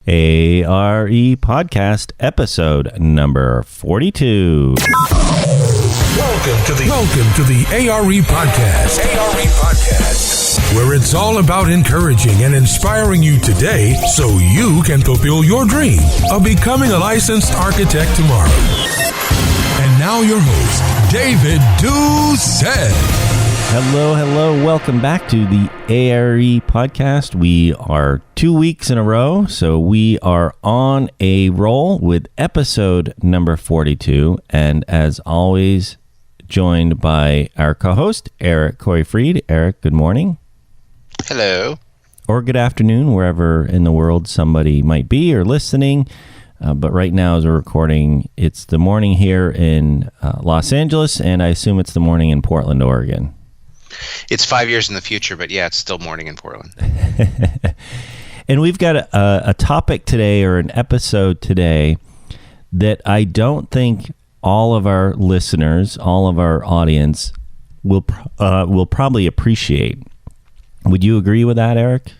ARE Podcast, episode number 42. Welcome to the ARE Podcast. ARE Podcast, where it's all about encouraging and inspiring you today so you can fulfill your dream of becoming a licensed architect tomorrow. And now your host, David Doucette. Hello. Welcome back to the ARE Podcast. We are 2 weeks in a row, so we are on a roll with episode number 42. And as always, joined by our co-host, Eric Coy-Fried. Eric, good morning. Hello. Or good afternoon, wherever in the world somebody might be or listening. But right now, as we're recording, it's the morning here in Los Angeles, and I assume it's the morning in Portland, Oregon. It's 5 years in the future, but yeah, it's still morning in Portland. And we've got a topic today, or an episode today, that I don't think all of our listeners, all of our audience will probably appreciate. Would you agree with that, Eric?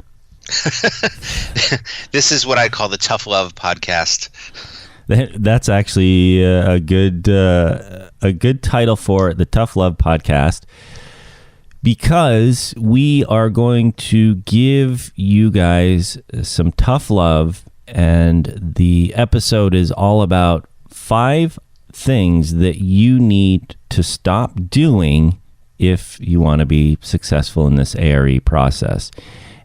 This is what I call the Tough Love Podcast. That's actually a good title for it, the Tough Love Podcast, because we are going to give you guys some tough love, and the episode is all about 5 things that you need to stop doing if you want to be successful in this ARE process.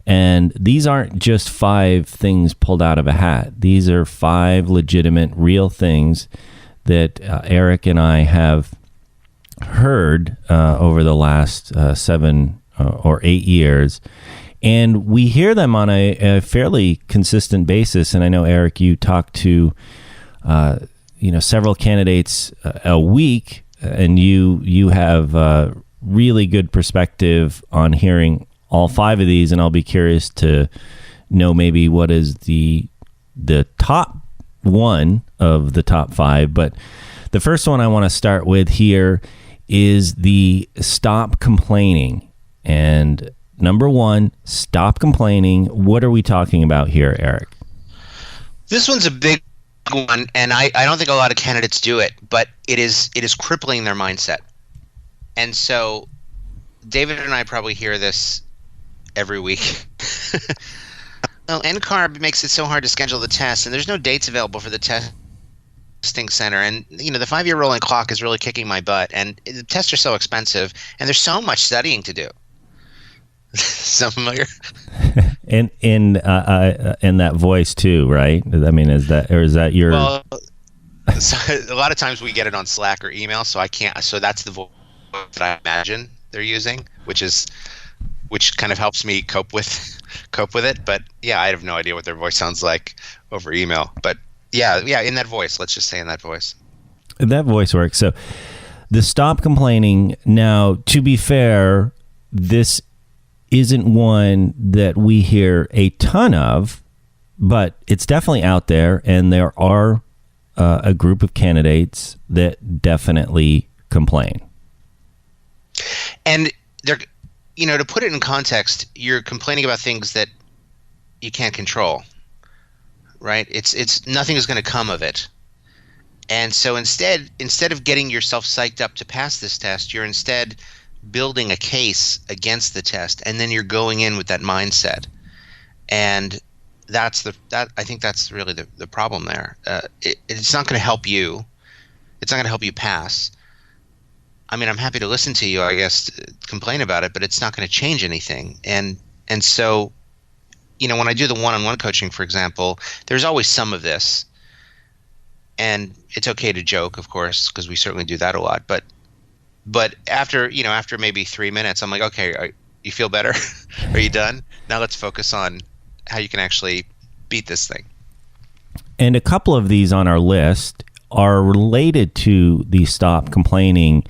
And these aren't just 5 things pulled out of a hat. These are 5 legitimate, real things that Eric and I have heard over the last 7 or 8 years. And we hear them on a fairly consistent basis. And I know, Eric, you talk to several candidates a week, and you have really good perspective on hearing all 5 of these, and I'll be curious to know maybe what is the top one of the top 5. But the first one I want to start with here is the stop complaining. And number 1, stop complaining. What are we talking about here, Eric? This one's a big one, and I don't think a lot of candidates do it, but it is crippling their mindset. And so David and I probably hear this every week. Well, NCARB makes it so hard to schedule the test, and there's no dates available for the testing center. And, the 5-year rolling clock is really kicking my butt, and the tests are so expensive, and there's so much studying to do. Sound familiar? in that voice too, right? I mean, is that your? Well, so a lot of times we get it on Slack or email, so I can't. So that's the voice that I imagine they're using, which kind of helps me cope with it. But yeah, I have no idea what their voice sounds like over email. But yeah, in that voice. Let's just say in that voice. That voice works. So the stop complaining. Now, to be fair, this isn't one that we hear a ton of, but it's definitely out there, and there are a group of candidates that definitely complain. And they're, to put it in context, you're complaining about things that you can't control, right? It's nothing is going to come of it. And so instead of getting yourself psyched up to pass this test, you're instead building a case against the test, and then you're going in with that mindset. And I think that's really the problem there. It's not going to help you. It's not going to help you pass. I mean, I'm happy to listen to you, I guess, complain about it, but it's not going to change anything. And so, when I do the one-on-one coaching, for example, there's always some of this. And it's okay to joke, of course, because we certainly do that a lot. But after maybe 3 minutes, I'm like, okay, you feel better? Are you done? Now let's focus on how you can actually beat this thing. And a couple of these on our list are related to the stop complaining.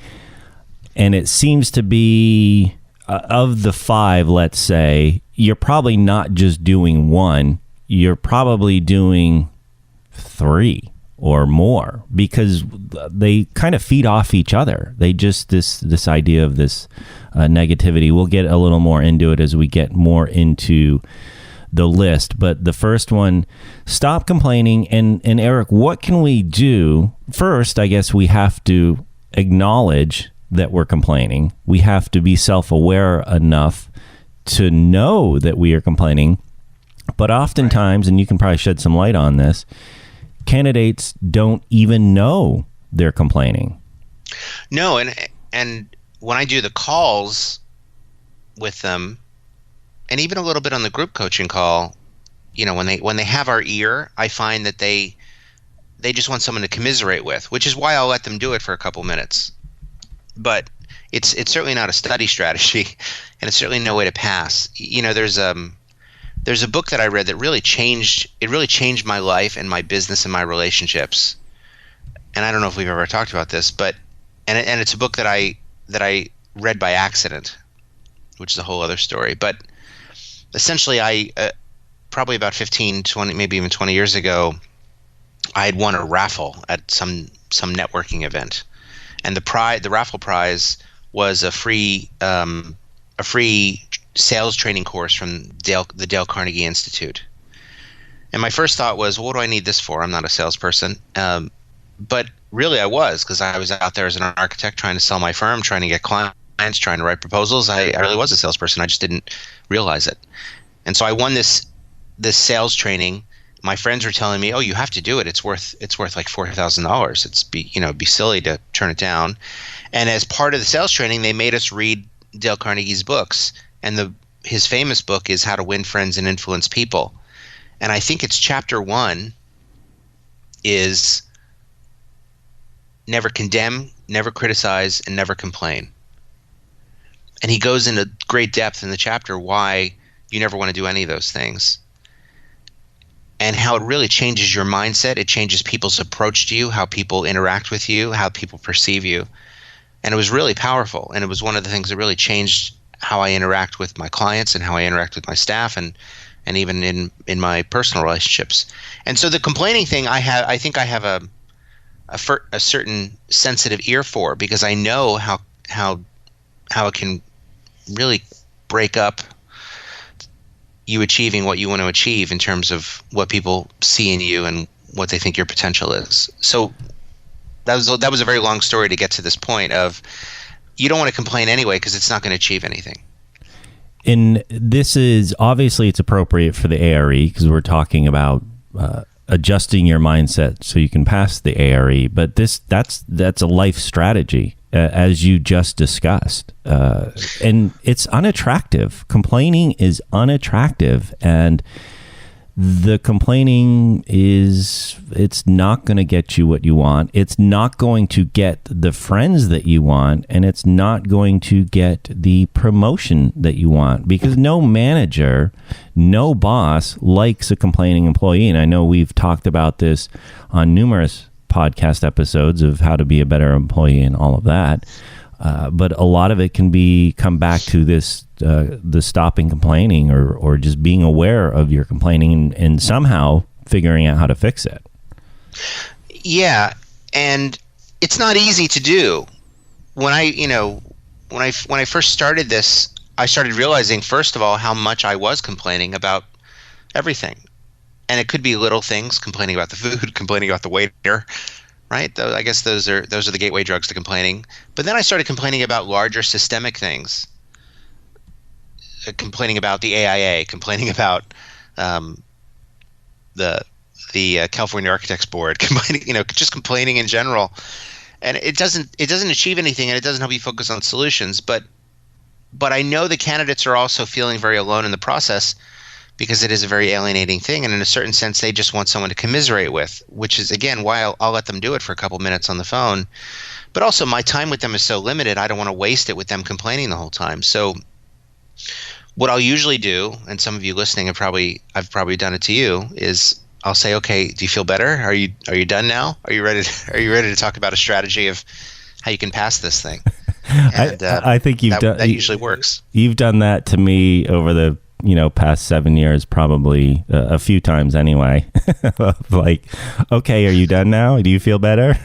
And it seems to be, of the 5, let's say, you're probably not just doing 1. You're probably doing 3 or more, because they kind of feed off each other. They just, this idea of this negativity. We'll get a little more into it as we get more into the list. But the first one, stop complaining. And Eric, what can we do? First, I guess we have to acknowledge that we're complaining. We have to be self-aware enough to know that we are complaining. But oftentimes, and you can probably shed some light on this, candidates don't even know they're complaining. No, and when I do the calls with them, and even a little bit on the group coaching call, when they have our ear, I find that they just want someone to commiserate with, which is why I'll let them do it for a couple minutes. But it's certainly not a study strategy, and it's certainly no way to pass. There's a book that I read that really changed my life and my business and my relationships. And I don't know if we've ever talked about this, but and it's a book that I read by accident, which is a whole other story. But essentially, I probably about 15, 20, maybe even 20 years ago, I had won a raffle at some networking event, and the raffle prize was a free sales training course from the Dale Carnegie Institute. And my first thought was, well, what do I need this for? I'm not a salesperson. But really I was, because I was out there as an architect trying to sell my firm, trying to get clients, trying to write proposals. I really was a salesperson. I just didn't realize it. And so I won this sales training. My friends were telling me, "Oh, you have to do it. It's worth like $4,000. It'd be silly to turn it down." And as part of the sales training, they made us read Dale Carnegie's books. And his famous book is How to Win Friends and Influence People. And I think it's chapter 1 is never condemn, never criticize, and never complain. And he goes into great depth in the chapter why you never want to do any of those things. And how it really changes your mindset. It changes people's approach to you, how people interact with you, how people perceive you. And it was really powerful. And it was one of the things that really changed how I interact with my clients and how I interact with my staff and even in my personal relationships. And so the complaining thing, I think I have a certain sensitive ear for, because I know how it can really break up you achieving what you want to achieve in terms of what people see in you and what they think your potential is. So that was a very long story to get to this point of you don't want to complain anyway because it's not going to achieve anything. And this is obviously it's appropriate for the ARE because we're talking about adjusting your mindset so you can pass the ARE. But that's a life strategy, as you just discussed, and it's unattractive. Complaining is unattractive, and the complaining it's not going to get you what you want. It's not going to get the friends that you want, and it's not going to get the promotion that you want, because no manager, no boss likes a complaining employee. And I know we've talked about this on numerous podcast episodes of how to be a better employee and all of that. But a lot of it can come back to this, the stopping complaining or just being aware of your complaining and somehow figuring out how to fix it. Yeah. And it's not easy to do. When I first started this, I started realizing, first of all, how much I was complaining about everything. And it could be little things, complaining about the food, complaining about the waiter, right? I guess those are the gateway drugs to complaining. But then I started complaining about larger systemic things, complaining about the AIA, complaining about the California Architects Board, just complaining in general. And it doesn't achieve anything, and it doesn't help you focus on solutions. But I know the candidates are also feeling very alone in the process, because it is a very alienating thing, and in a certain sense, they just want someone to commiserate with, which is, again, why I'll let them do it for a couple minutes on the phone. But also, my time with them is so limited, I don't want to waste it with them complaining the whole time. So what I'll usually do, and some of you listening I've probably done it to you, is I'll say, okay, do you feel better? Are you done now? Are you ready to talk about a strategy of how you can pass this thing? And, I think that usually works. You've done that to me over the past 7 years, probably a few times anyway. Like, okay, are you done now? Do you feel better?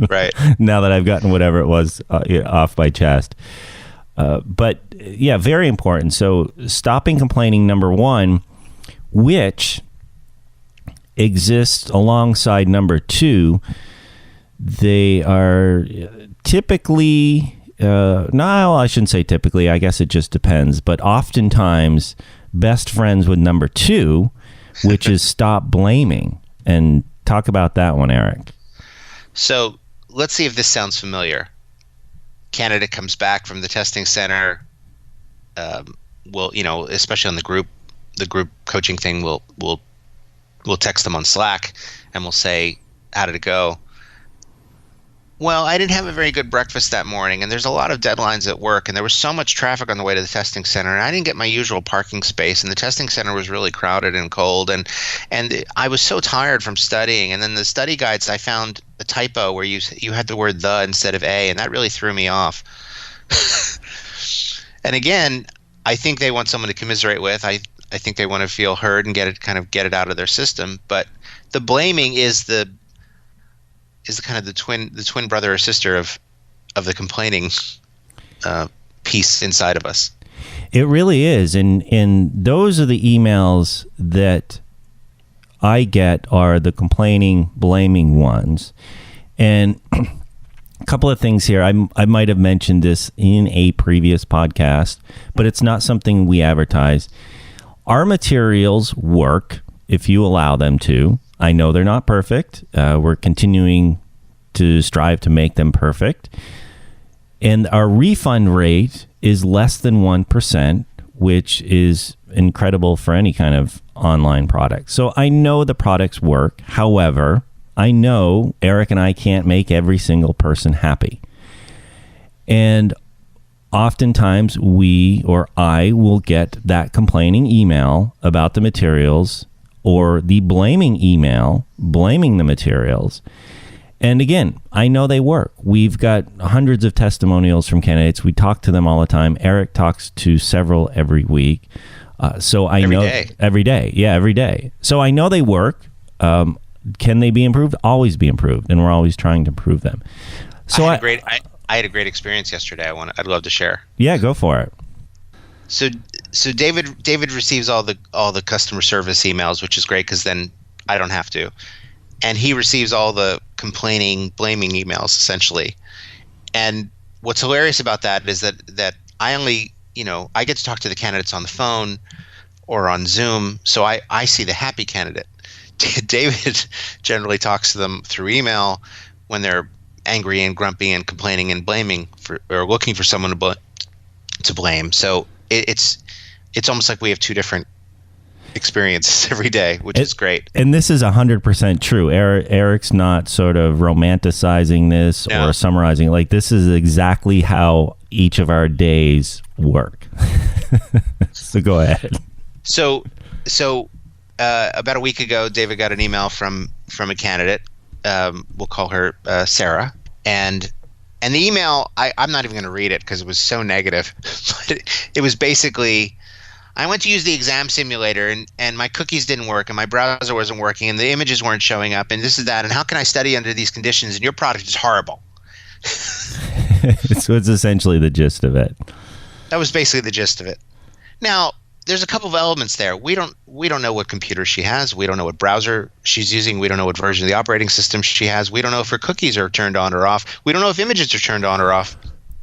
Right. Now that I've gotten whatever it was off my chest. But yeah, very important. So stopping complaining, number one, which exists alongside number 2. They are typically, no, I shouldn't say typically, I guess it just depends, but oftentimes best friends with number 2, which is stop blaming. And talk about that one, Eric. So let's see if this sounds familiar. Candidate comes back from the testing center. We'll, especially on the group coaching thing, we'll text them on Slack and we'll say, how did it go? Well, I didn't have a very good breakfast that morning, and there's a lot of deadlines at work, and there was so much traffic on the way to the testing center, and I didn't get my usual parking space, and the testing center was really crowded and cold, and I was so tired from studying. And then the study guides, I found a typo where you had the word "the" instead of "a," and that really threw me off. And again, I think they want someone to commiserate with. I think they want to feel heard and get it out of their system. But the blaming is the kind of the twin brother or sister of the complaining piece inside of us. It really is, and those are the emails that I get are the complaining, blaming ones. And a couple of things here. I might have mentioned this in a previous podcast, but it's not something we advertise. Our materials work if you allow them to. I know they're not perfect. We're continuing to strive to make them perfect. And our refund rate is less than 1%, which is incredible for any kind of online product. So I know the products work. However, I know Eric and I can't make every single person happy. And oftentimes I will get that complaining email about the materials or the blaming email, blaming the materials. And again, I know they work. We've got hundreds of testimonials from candidates. We talk to them all the time. Eric talks to several every week. So I know every day. Yeah, every day. So I know they work. Can they be improved? Always be improved. And we're always trying to improve them. So I had a great experience yesterday. I'd love to share. Yeah, go for it. So David receives all the customer service emails, which is great because then I don't have to. And he receives all the complaining, blaming emails essentially. And what's hilarious about that is that I only, I get to talk to the candidates on the phone or on Zoom, so I see the happy candidate. David generally talks to them through email when they're angry and grumpy and complaining and blaming or looking for someone to blame. So it's almost like we have two different experiences every day, which is great. And this is 100% true. Eric's not sort of romanticizing this or summarizing. Like, this is exactly how each of our days work. So go ahead. So about a week ago, David got an email from a candidate. We'll call her Sarah. And the email, I'm not even going to read it because it was so negative. But it was basically, I went to use the exam simulator and my cookies didn't work and my browser wasn't working and the images weren't showing up and this is that. And how can I study under these conditions? And your product is horrible. So it's essentially the gist of it. That was basically the gist of it. Now, there's a couple of elements there. We don't know what computer she has. We don't know what browser she's using. We don't know what version of the operating system she has. We don't know if her cookies are turned on or off. We don't know if images are turned on or off.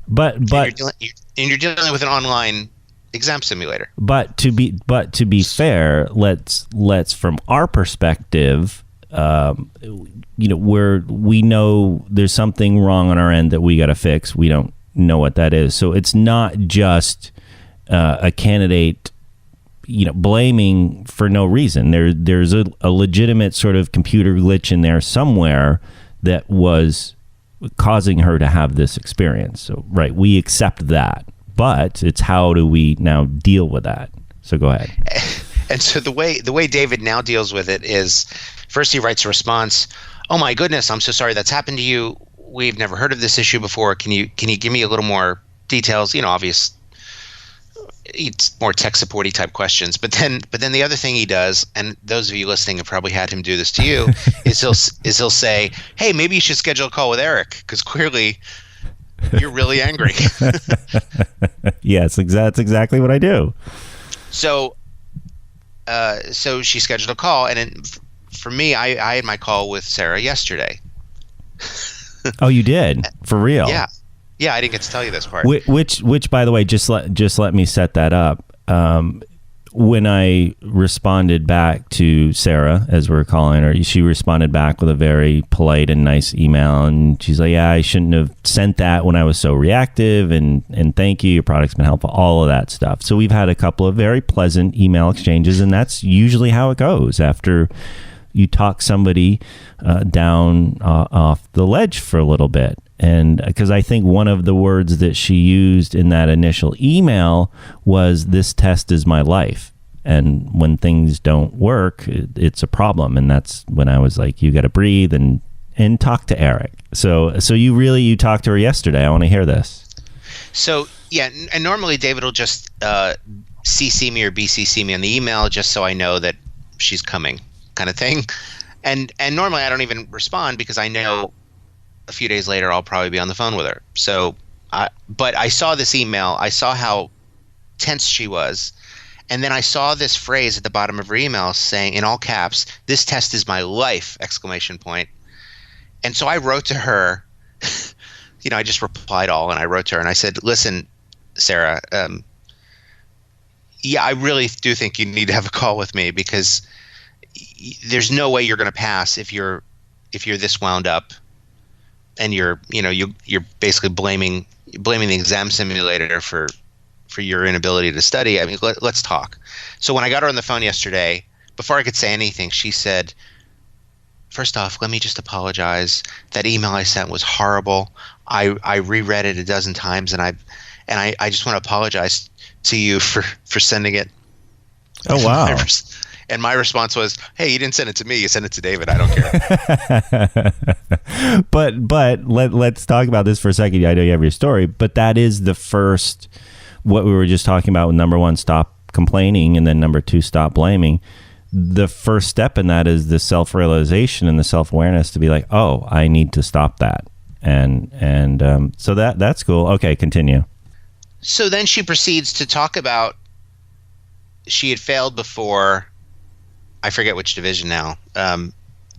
But you're dealing with an online exam simulator. But to be fair, let's from our perspective, we know there's something wrong on our end that we got to fix. We don't know what that is. So it's not just a candidate blaming for no reason. There's a legitimate sort of computer glitch in there somewhere that was causing her to have this experience. So, right, we accept that, but it's how do we now deal with that? So go ahead. And so the way David now deals with it is, first he writes a response. Oh my goodness, I'm so sorry that's happened to you. We've never heard of this issue before. Can you give me a little more details? Obvious. It's more tech supporty type questions, but then the other thing he does, and those of you listening have probably had him do this to you, is he'll say, "Hey, maybe you should schedule a call with Eric because clearly you're really angry." Yes, that's exactly what I do. So so she scheduled a call, and for me, I had my call with Sarah yesterday. Oh, you did? For real? Yeah. Yeah, I didn't get to tell you this part. Which, by the way, just let me set that up. When I responded back to Sarah, as we're calling her, she responded back with a very polite and nice email, and she's like, "Yeah, I shouldn't have sent that when I was so reactive, and thank you, your product's been helpful," all of that stuff. So we've had a couple of very pleasant email exchanges, and that's usually how it goes after you talk somebody down off the ledge for a little bit. And because I think one of the words that she used in that initial email was, "This test is my life." And when things don't work, it's a problem. And that's when I was like, you got to breathe and talk to Eric. So you talked to her yesterday. I want to hear this. So, yeah. And normally David will just CC me or BCC me on the email just so I know that she's coming, kind of thing. And normally I don't even respond because I know a few days later I'll probably be on the phone with her. So, but I saw this email. I saw how tense she was. And then I saw this phrase at the bottom of her email saying, in all caps, "This test is my life!" ! And so I wrote to her, I just replied all, and I wrote to her and I said, "Listen, Sarah, yeah, I really do think you need to have a call with me because there's no way you're going to pass if you're this wound up, and you're basically blaming the exam simulator for your inability to study. I mean, let's talk." So when I got her on the phone yesterday, before I could say anything, she said, "First off, let me just apologize. That email I sent was horrible. I reread it a dozen times, and I just want to apologize to you for sending it." Oh, wow. And my response was, "Hey, you didn't send it to me. You sent it to David. I don't care." But let's talk about this for a second. I know you have your story, but that is the first, what we were just talking about with number one, stop complaining, and then number two, stop blaming. The first step in that is the self-realization and the self-awareness to be like, oh, I need to stop that. And so that's cool. Okay, continue. So then she proceeds to talk about she had failed before. I forget which division now,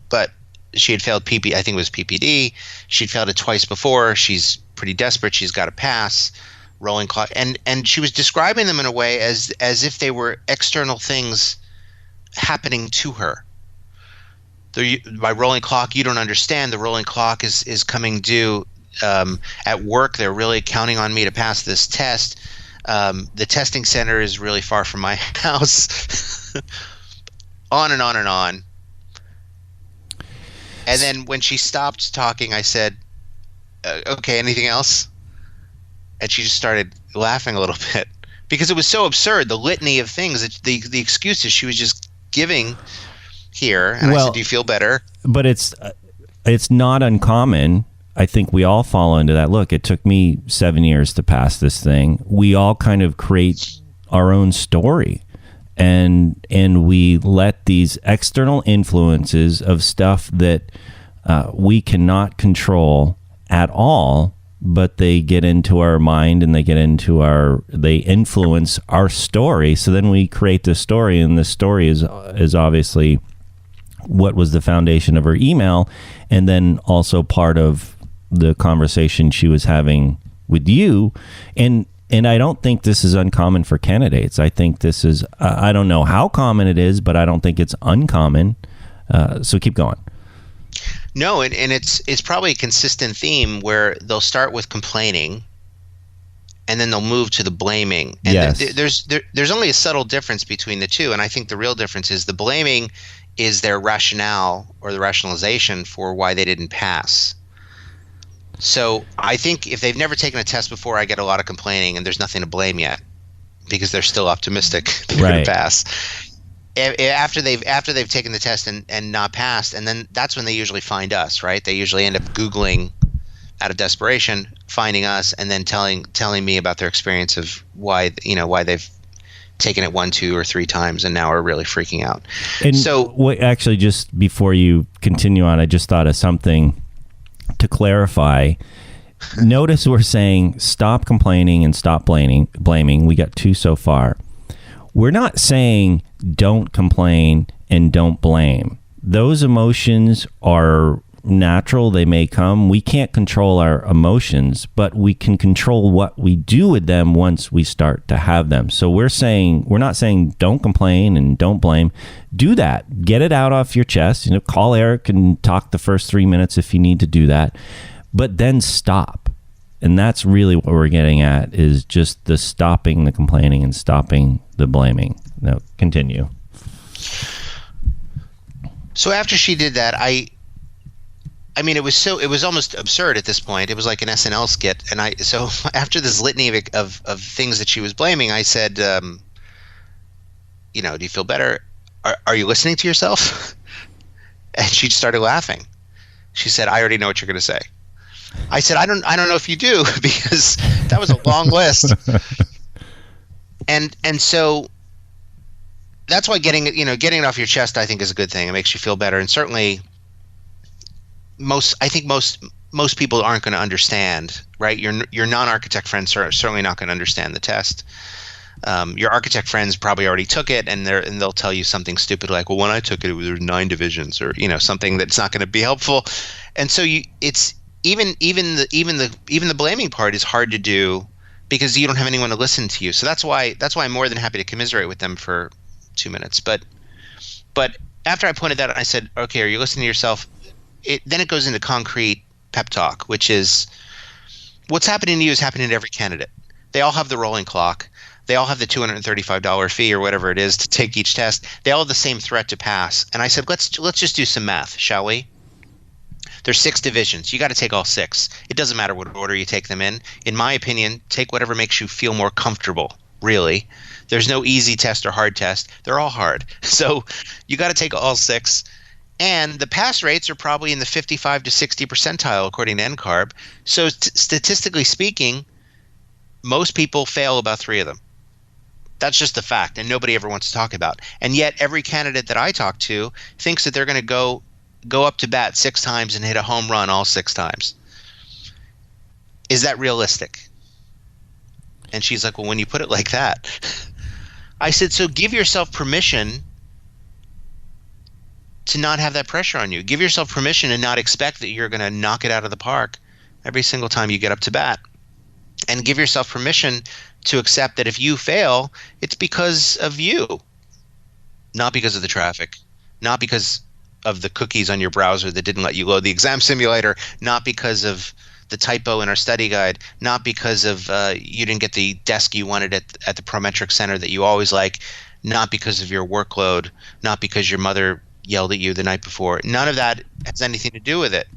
but she had failed PP. I think it was PPD. She'd failed it twice before. She's pretty desperate. She's got to pass. Rolling clock, and she was describing them in a way as if they were external things happening to her. By rolling clock, you don't understand. The rolling clock is coming due at work. They're really counting on me to pass this test. The testing center is really far from my house. On and on and on. And then when she stopped talking, I said, "Okay, anything else?" And she just started laughing a little bit because it was so absurd, the litany of things, the excuses she was just giving here. And I said, "Do you feel better?" But it's not uncommon. I think we all fall into that. Look, it took me 7 years to pass this thing. We all kind of create our own story, and we let these external influences of stuff that we cannot control at all, but they get into our mind and they influence our story. So then we create this story, and this story is obviously what was the foundation of her email, and then also part of the conversation she was having with you. And I don't think this is uncommon for candidates. I think this is, I don't know how common it is, but I don't think it's uncommon. So keep going. No, and it's probably a consistent theme where they'll start with complaining, and then they'll move to the blaming. And yes. There's only a subtle difference between the two, and I think the real difference is the blaming is their rationale or the rationalization for why they didn't pass. So I think if they've never taken a test before, I get a lot of complaining, and there's nothing to blame yet because they're still optimistic they're going to pass. After they've taken the test and not passed, and then that's when they usually find us, right? They usually end up Googling out of desperation, finding us, and then telling me about their experience of why they've taken it 1, 2, or 3 times and now are really freaking out. And so, actually, just before you continue on, I just thought of something to clarify. Notice we're saying stop complaining and stop blaming. We got 2 so far. we're not saying don't complain and don't blame. Those emotions are natural. They may come. We can't control our emotions, but we can control what we do with them once we start to have them. So we're not saying don't complain and don't blame. Do that. Get it out off your chest. Call Eric and talk the first 3 minutes if you need to do that, but then stop. And that's really what we're getting at, is just the stopping the complaining and stopping the blaming. Now, continue. So after she did that, I mean, it was almost absurd at this point. It was like an SNL skit. And so after this litany of things that she was blaming, I said, do you feel better? Are you listening to yourself? And she started laughing. She said, I already know what you're going to say. I said, I don't know if you do, because that was a long list. And so that's why getting it off your chest, I think, is a good thing. It makes you feel better. And certainly most people aren't going to understand, right? Your non-architect friends are certainly not going to understand the test. Your architect friends probably already took it, and they'll tell you something stupid like, well, when I took it, there were 9 divisions, or something that's not going to be helpful. And so it's even the blaming part is hard to do because you don't have anyone to listen to you. So that's why I'm more than happy to commiserate with them for 2 minutes. But after I pointed that out, I said, okay, are you listening to yourself? Then it goes into concrete pep talk, which is what's happening to you is happening to every candidate. They all have the rolling clock. They all have the $235 fee or whatever it is to take each test. They all have the same threat to pass. And I said, let's just do some math, shall we? There's 6 divisions. You got to take all 6. It doesn't matter what order you take them in. In my opinion, take whatever makes you feel more comfortable, really. There's no easy test or hard test. They're all hard. So you got to take all 6. And the pass rates are probably in the 55 to 60 percentile, according to NCARB. So statistically speaking, most people fail about 3 of them. That's just the fact, and nobody ever wants to talk about. And yet every candidate that I talk to thinks that they're going to go up to bat 6 times and hit a home run all 6 times. Is that realistic? And she's like, well, when you put it like that. I said, so give yourself permission to not have that pressure on you. Give yourself permission and not expect that you're going to knock it out of the park every single time you get up to bat. And give yourself permission to accept that if you fail, it's because of you, not because of the traffic, not because of the cookies on your browser that didn't let you load the exam simulator, not because of the typo in our study guide, not because of you didn't get the desk you wanted at the Prometric Center that you always like, not because of your workload, not because your mother yelled at you the night before. None of that has anything to do with it.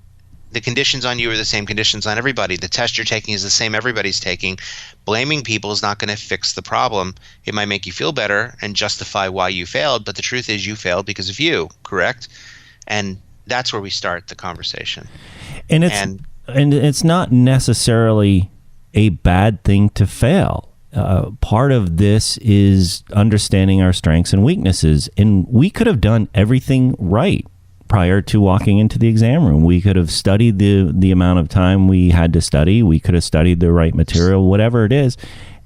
The conditions on you are the same conditions on everybody. The test you're taking is the same everybody's taking. Blaming people is not going to fix the problem. It might make you feel better and justify why you failed, but the truth is you failed because of you, correct? And that's where we start the conversation. And it's not necessarily a bad thing to fail. Part of this is understanding our strengths and weaknesses. And we could have done everything right prior to walking into the exam room. We could have studied the amount of time we had to study. We could have studied the right material, whatever it is,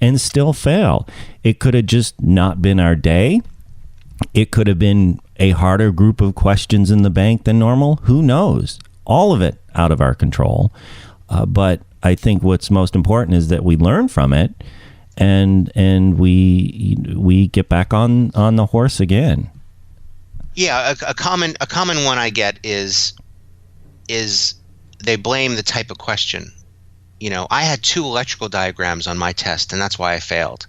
and still fail. It could have just not been our day. It could have been a harder group of questions in the bank than normal. Who knows? All of it out of our control. But I think what's most important is that we learn from it and we get back on the horse again. Yeah, a common one I get is they blame the type of question. I had 2 electrical diagrams on my test, and that's why I failed.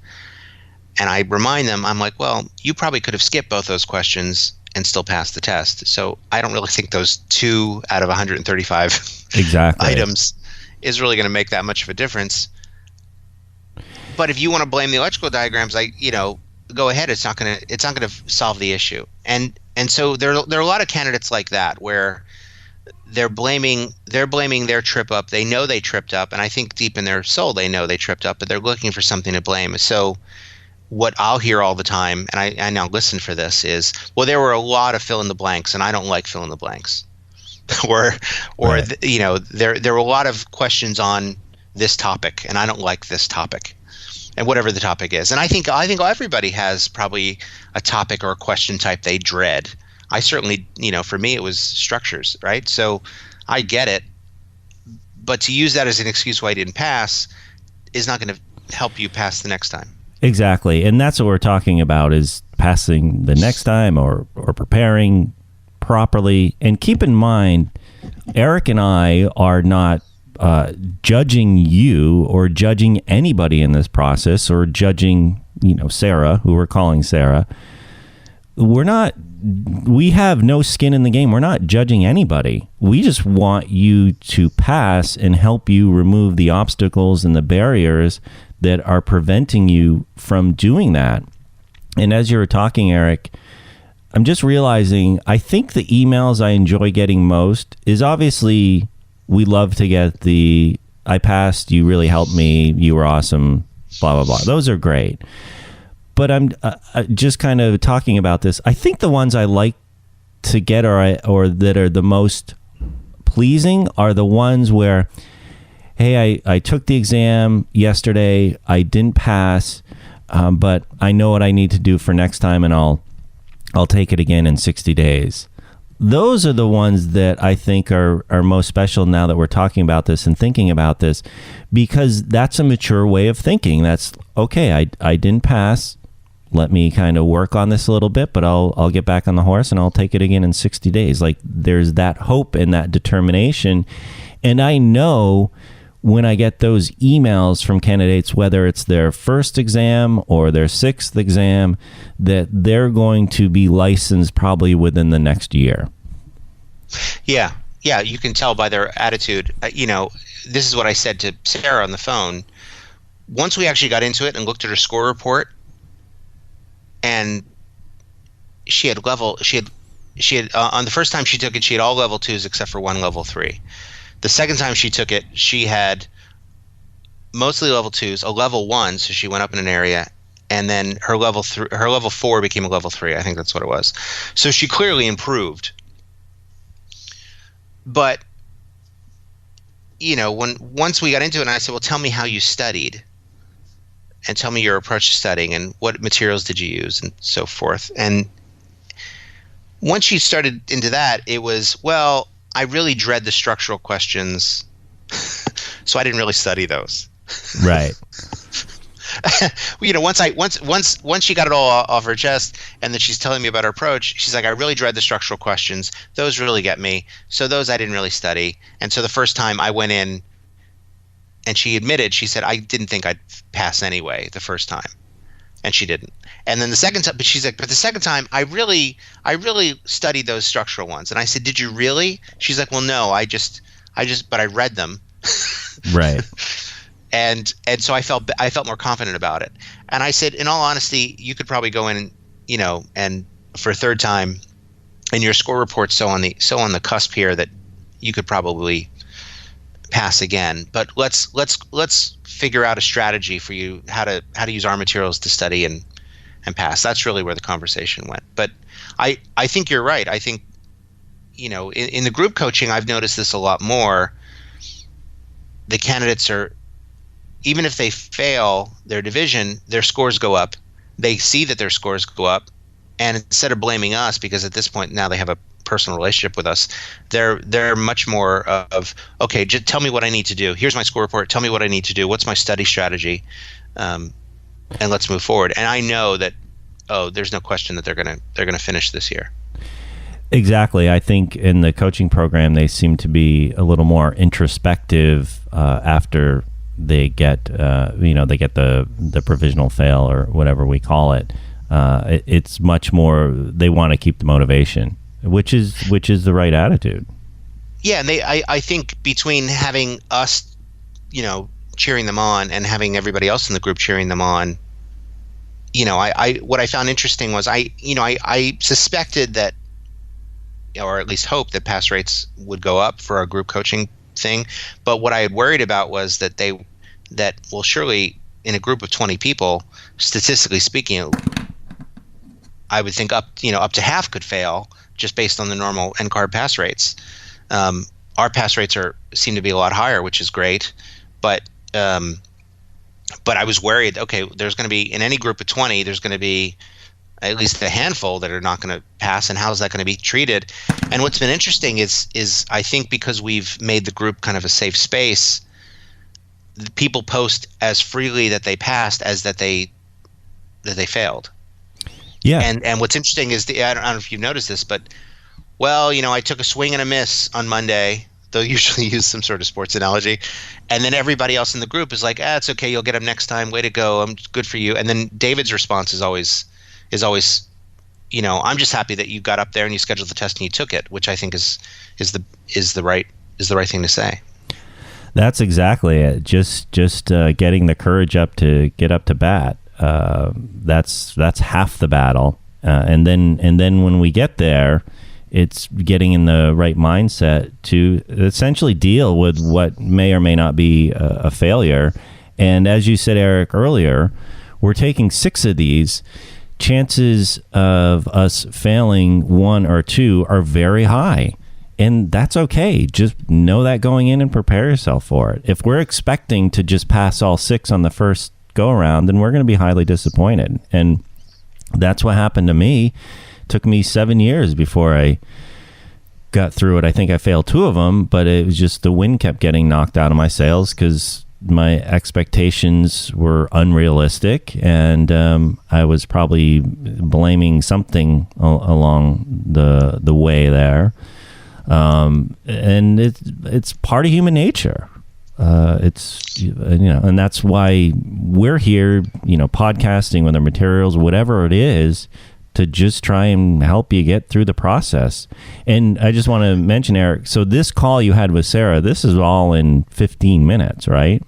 And I remind them, I'm like, well, you probably could have skipped both those questions and still passed the test. So I don't really think those 2 out of 135 exactly items is really going to make that much of a difference. But if you want to blame the electrical diagrams, go ahead. It's not going to solve the issue. And so there are a lot of candidates like that where they're blaming their trip up. They know they tripped up, and I think deep in their soul they know they tripped up, but they're looking for something to blame. So what I'll hear all the time, and I now listen for this, is, well, there were a lot of fill in the blanks, and I don't like fill in the blanks. or right. There were a lot of questions on this topic, and I don't like this topic. and whatever the topic is. And I think everybody has probably a topic or a question type they dread. I certainly, for me, it was structures, right? So I get it. But to use that as an excuse why I didn't pass is not going to help you pass the next time. Exactly. And that's what we're talking about, is passing the next time or preparing properly. And keep in mind, Eric and I are not judging you or judging anybody in this process, or judging, Sarah, who we're calling Sarah. We have no skin in the game. We're not judging anybody. We just want you to pass and help you remove the obstacles and the barriers that are preventing you from doing that. And as you were talking, Eric, I'm just realizing, I think the emails I enjoy getting most is, obviously, we love to get the, I passed, you really helped me, you were awesome, blah, blah, blah. Those are great. But I'm just kind of talking about this. I think the ones I like to get or that are the most pleasing are the ones where, hey, I took the exam yesterday, I didn't pass, but I know what I need to do for next time, and I'll take it again in 60 days. Those are the ones that I think are most special now that we're talking about this and thinking about this, because that's a mature way of thinking. That's, okay, I didn't pass. Let me kind of work on this a little bit, but I'll get back on the horse and I'll take it again in 60 days. Like, there's that hope and that determination. And I know when I get those emails from candidates, whether it's their first exam or their sixth exam, that they're going to be licensed probably within the next year. Yeah, you can tell by their attitude. This is what I said to Sarah on the phone. Once we actually got into it and looked at her score report, and she had on the first time she took it, she had all level 2s except for one level 3. The second time she took it, she had mostly level 2s, a level 1, so she went up in an area, and then her level 4 became a level 3. I think that's what it was. So she clearly improved. But once we got into it, and I said, well, tell me how you studied, and tell me your approach to studying, and what materials did you use, and so forth. And once she started into that, it was, well, I really dread the structural questions, so I didn't really study those. Right. Once she got it all off her chest, and then she's telling me about her approach, she's like, I really dread the structural questions. Those really get me. So those I didn't really study. And so the first time I went in, and she admitted, she said, I didn't think I'd pass anyway the first time. And she didn't. And then the second time, but she's like, but the second time, I really studied those structural ones. And I said, did you really? She's like, well, no, but I read them. Right. And so I felt more confident about it. And I said, in all honesty, you could probably go in, and for a third time, and your score report's so on the cusp here that you could probably pass again. But let's figure out a strategy for you how to use our materials to study and pass. That's really where the conversation went. But I think you're right. I think in the group coaching, I've noticed this a lot more. The candidates are, even if they fail their division, their scores go up. They see that their scores go up, and instead of blaming us, because at this point now they have a personal relationship with us, they're much more of, okay, just tell me what I need to do. Here's my score report. Tell me what I need to do. What's my study strategy? And let's move forward. And I know that, there's no question that they're gonna finish this year. Exactly. I think in the coaching program, they seem to be a little more introspective after they get the provisional fail, or whatever we call it. It's much more, they want to keep the motivation, which is the right attitude. Yeah, and I think between having us, cheering them on, and having everybody else in the group cheering them on, what I found interesting was I suspected that, or at least hoped that pass rates would go up for our group coaching thing. But what I had worried about was that surely in a group of 20 people, statistically speaking, I would think up to half could fail just based on the normal NCARB pass rates. Our pass rates seem to be a lot higher, which is great. But But I was worried, okay, there's going to be, in any group of 20, there's going to be at least a handful that are not going to pass, and how is that going to be treated? And what's been interesting is I think because we've made the group kind of a safe space, people post as freely that they passed as that they failed. Yeah. And what's interesting is I don't know if you've noticed this, but well, I took a swing and a miss on Monday. They'll usually use some sort of sports analogy. And then everybody else in the group is like, it's okay, you'll get them next time. Way to go. I'm good for you. And then David's response is always, I'm just happy that you got up there and you scheduled the test and you took it, which I think is the right thing to say. That's exactly it. Just getting the courage up to get up to bat. That's half the battle. And then when we get there, it's getting in the right mindset to essentially deal with what may or may not be a failure. And as you said, Eric, earlier, we're taking 6 of these. Chances of us failing 1 or 2 are very high. And that's okay. Just know that going in and prepare yourself for it. If we're expecting to just pass all 6 on the first go around, then we're going to be highly disappointed. And that's what happened to me. Took me 7 years before I got through it. I think I failed 2 of them, but it was just the wind kept getting knocked out of my sails because my expectations were unrealistic, and I was probably blaming something along the way there. And it's part of human nature. And that's why we're here, podcasting with our materials, whatever it is, to just try and help you get through the process. And I just want to mention, Eric, so this call you had with Sarah, this is all in 15 minutes, right?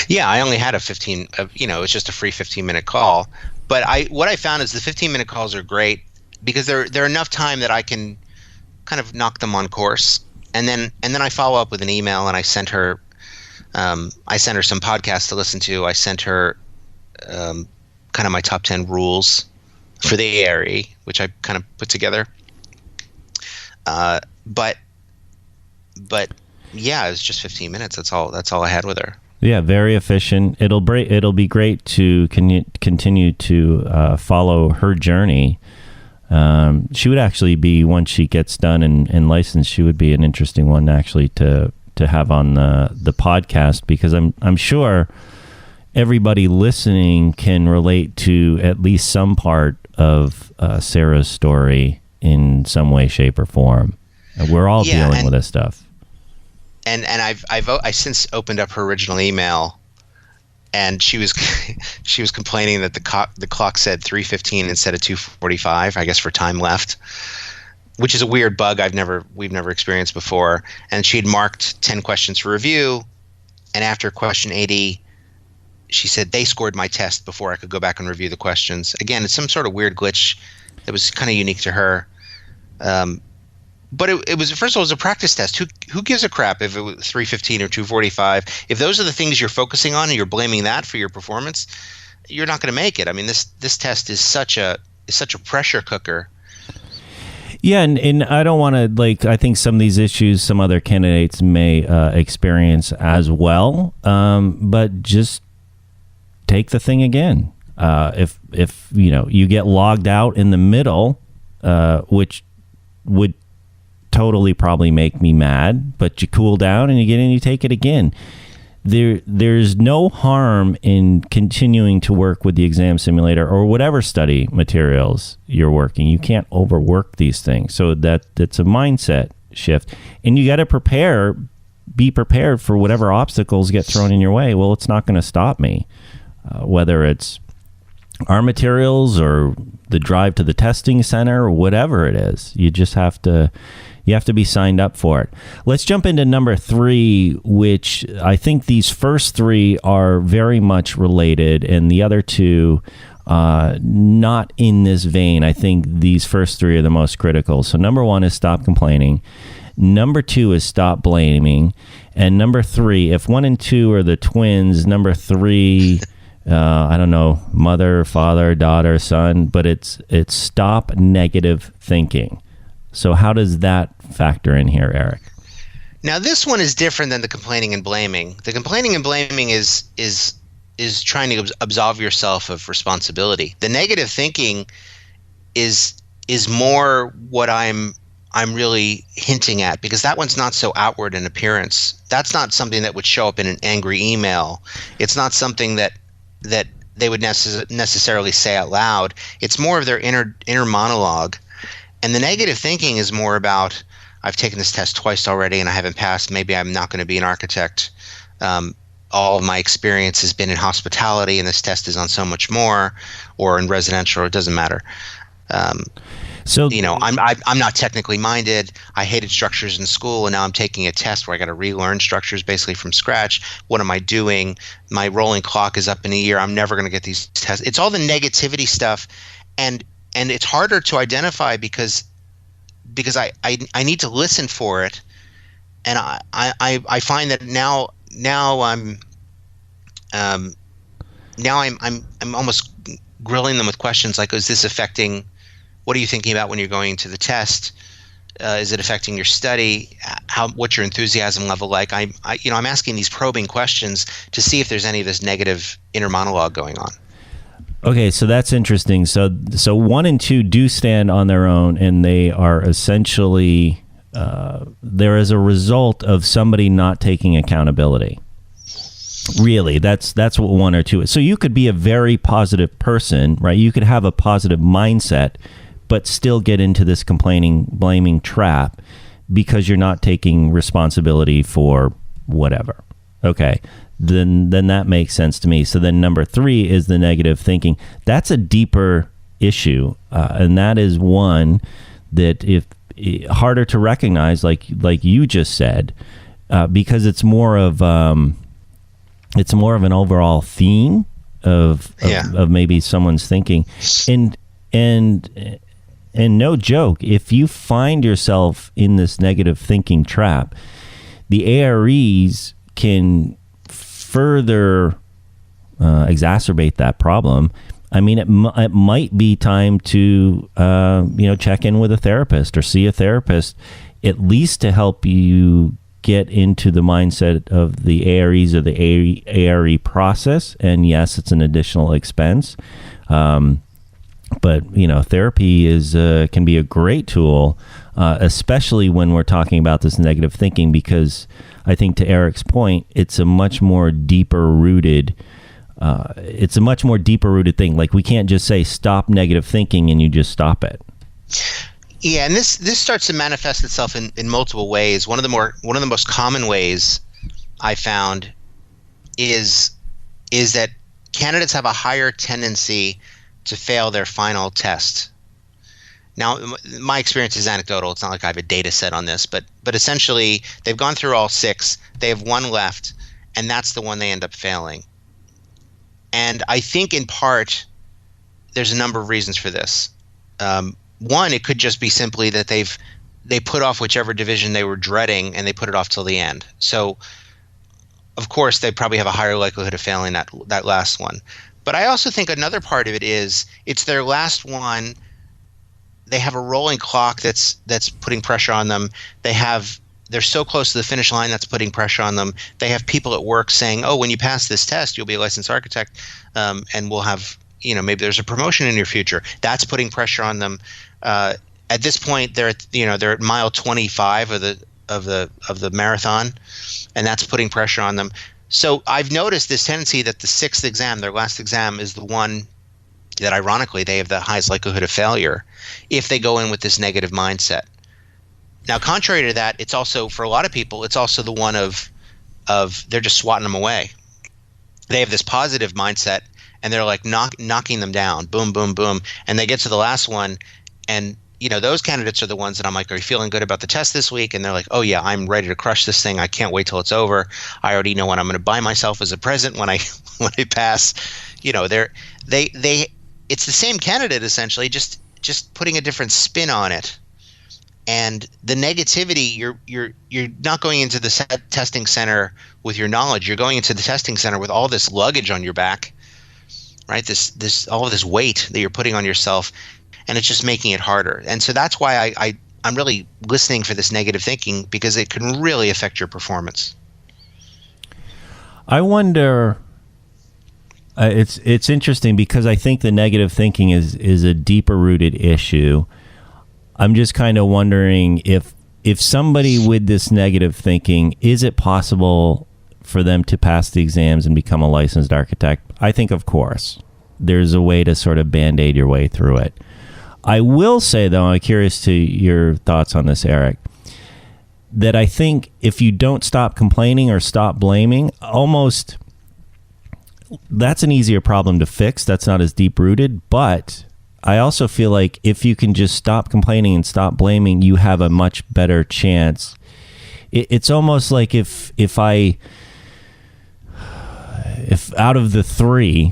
Yeah, I only had a 15, it's just a free 15-minute call. But what I found is the 15-minute calls are great because they're enough time that I can kind of knock them on course. And then I follow up with an email, and I sent her some podcasts to listen to. I sent her kind of my top 10 rules for the ARE, which I kind of put together. But yeah, it's just 15 minutes. That's all I had with her. Yeah, very efficient. It'll be great to continue to follow her journey. She would actually be, once she gets done and licensed, she would be an interesting one actually to have on the podcast, because I'm sure everybody listening can relate to at least some part of Sarah's story in some way, shape, or form. We're all dealing with this stuff. And I've since opened up her original email, and she was complaining that the clock said 3:15 instead of 2:45, I guess for time left, which is a weird bug we've never experienced before. And she had marked 10 questions for review, and after question 80, she said they scored my test before I could go back and review the questions. Again, it's some sort of weird glitch that was kind of unique to her. But it was, first of all, it was a practice test. Who gives a crap if it was 3:15 or 2:45? If those are the things you're focusing on and you're blaming that for your performance, you're not going to make it. I mean, this test is such a pressure cooker. Yeah, and I don't want to, I think some of these issues some other candidates may experience as well, but just take the thing again. If you get logged out in the middle, which would totally probably make me mad, but you cool down and you get in, you take it again. There's no harm in continuing to work with the exam simulator or whatever study materials you're working. You can't overwork these things. So that's a mindset shift. And you got to be prepared for whatever obstacles get thrown in your way. Well, it's not going to stop me, whether it's our materials or the drive to the testing center or whatever it is. You just have to be signed up for it. Let's jump into number 3, which I think these first 3 are very much related, and the other 2 not in this vein. I think these first 3 are the most critical. So number 1 is stop complaining. Number 2 is stop blaming. And number 3, if 1 and 2 are the twins, number 3... I don't know, mother, father, daughter, son, but it's stop negative thinking. So how does that factor in here, Eric? Now, this one is different than the complaining and blaming. The complaining and blaming is trying to absolve yourself of responsibility. The negative thinking is more what I'm really hinting at, because that one's not so outward in appearance. That's not something that would show up in an angry email. It's not something that they would necessarily say out loud. It's more of their inner monologue. And the negative thinking is more about, I've taken this test twice already and I haven't passed. Maybe I'm not going to be an architect. All of my experience has been in hospitality, and this test is on so much more, or in residential. It doesn't matter. So I'm not technically minded. I hated structures in school, and now I'm taking a test where I got to relearn structures basically from scratch. What am I doing? My rolling clock is up in a year. I'm never going to get these tests. It's all the negativity stuff, and it's harder to identify because I need to listen for it, and I find that now I'm almost grilling them with questions like, is this affecting? What are you thinking about when you're going to the test? Is it affecting your study? What's your enthusiasm level like? I'm asking these probing questions to see if there's any of this negative inner monologue going on. Okay, so that's interesting. So 1 and 2 do stand on their own, and they are essentially there is a result of somebody not taking accountability. Really, that's what 1 or 2 is. So you could be a very positive person, right? You could have a positive mindset, but still get into this complaining, blaming trap because you're not taking responsibility for whatever. Okay, then that makes sense to me. So then number 3 is the negative thinking. That's a deeper issue, and that is one that if harder to recognize, like you just said, because it's more of an overall theme of maybe someone's thinking, and no joke, if you find yourself in this negative thinking trap, the AREs can further exacerbate that problem. I mean, it might be time to check in with a therapist or see a therapist, at least to help you get into the mindset of the AREs or the ARE process. And yes, it's an additional expense. But therapy can be a great tool, especially when we're talking about this negative thinking, because I think, to Eric's point, it's a much more deeper rooted thing. Like, we can't just say stop negative thinking and you just stop it. Yeah, and this starts to manifest itself in multiple ways. One of the most common ways I found is that candidates have a higher tendency to fail their final test. Now, my experience is anecdotal. It's not like I have a data set on this, but essentially they've gone through all 6. They have 1 left, and that's the one they end up failing. And I think in part there's a number of reasons for this. One, it could just be simply that they put off whichever division they were dreading, and they put it off till the end. So, of course, they probably have a higher likelihood of failing that last one. But I also think another part of it is it's their last one. They have a rolling clock that's putting pressure on them. They're so close to the finish line that's putting pressure on them. They have people at work saying, "Oh, when you pass this test, you'll be a licensed architect, and we'll have maybe there's a promotion in your future." That's putting pressure on them. At this point, they're at mile 25 of the marathon, and that's putting pressure on them. So I've noticed this tendency that the 6th exam, their last exam, is the one that ironically they have the highest likelihood of failure if they go in with this negative mindset. Now, contrary to that, it's also, for a lot of people, it's also the one of they're just swatting them away. They have this positive mindset, and they're like knocking them down, boom, boom, boom, and they get to the last one, and those candidates are the ones that I'm like, "Are you feeling good about the test this week?" And they're like, "Oh yeah, I'm ready to crush this thing. I can't wait till it's over. I already know what I'm going to buy myself as a present when I pass." It's the same candidate essentially, just putting a different spin on it. And the negativity, you're not going into the testing center with your knowledge. You're going into the testing center with all this luggage on your back, right? This all of this weight that you're putting on yourself. And it's just making it harder. And so that's why I'm really listening for this negative thinking, because it can really affect your performance. I wonder, It's interesting because I think the negative thinking is a deeper rooted issue. I'm just kind of wondering if somebody with this negative thinking, is it possible for them to pass the exams and become a licensed architect? I think, of course, there's a way to sort of Band-Aid your way through it. I will say, though, I'm curious to your thoughts on this, Eric, that I think if you don't stop complaining or stop blaming, almost that's an easier problem to fix. That's not as deep-rooted, but I also feel like if you can just stop complaining and stop blaming, you have a much better chance. It's almost like if out of the three,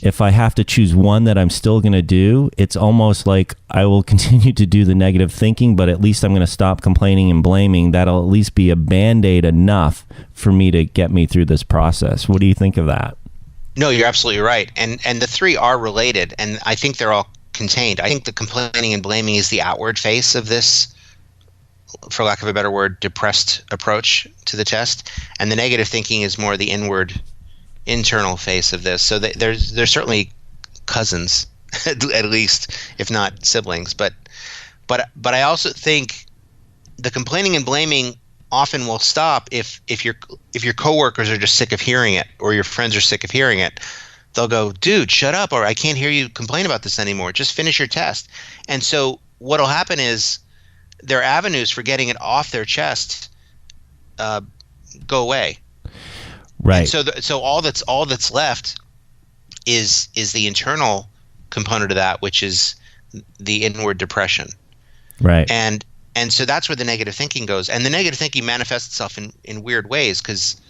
if I have to choose one that I'm still going to do, it's almost like I will continue to do the negative thinking, but at least I'm going to stop complaining and blaming. That'll at least be a Band-Aid enough for me to get me through this process. What do you think of that? No, you're absolutely right. And the three are related, and I think they're all contained. I think the complaining and blaming is the outward face of this, for lack of a better word, depressed approach to the test, and the negative thinking is more the inward, internal face of this. So they're certainly cousins, at least, if not siblings. But I also think the complaining and blaming often will stop if your coworkers are just sick of hearing it, or your friends are sick of hearing it. They'll go, dude, shut up, or I can't hear you complain about this anymore. Just finish your test. And so what'll happen is their avenues for getting it off their chest go away. Right. And so all that's left is the internal component of that, which is the inward depression. Right. And so that's where the negative thinking goes. And the negative thinking manifests itself in weird ways, because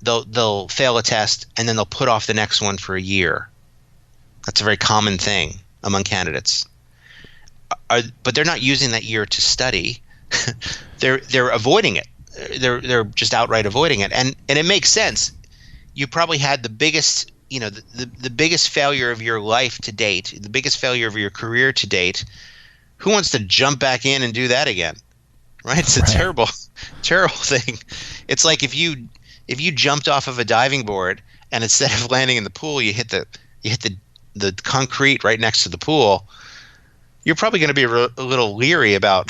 they'll fail a test and then they'll put off the next one for a year. That's a very common thing among candidates. But they're not using that year to study. They're avoiding it. They're just outright avoiding it. And it makes sense. You probably had the biggest, the biggest failure of your life to date, the biggest failure of your career to date. Who wants to jump back in and do that again? Right? It's a terrible thing. It's like if you jumped off of a diving board and instead of landing in the pool, you hit the concrete right next to the pool, you're probably going to be a little leery about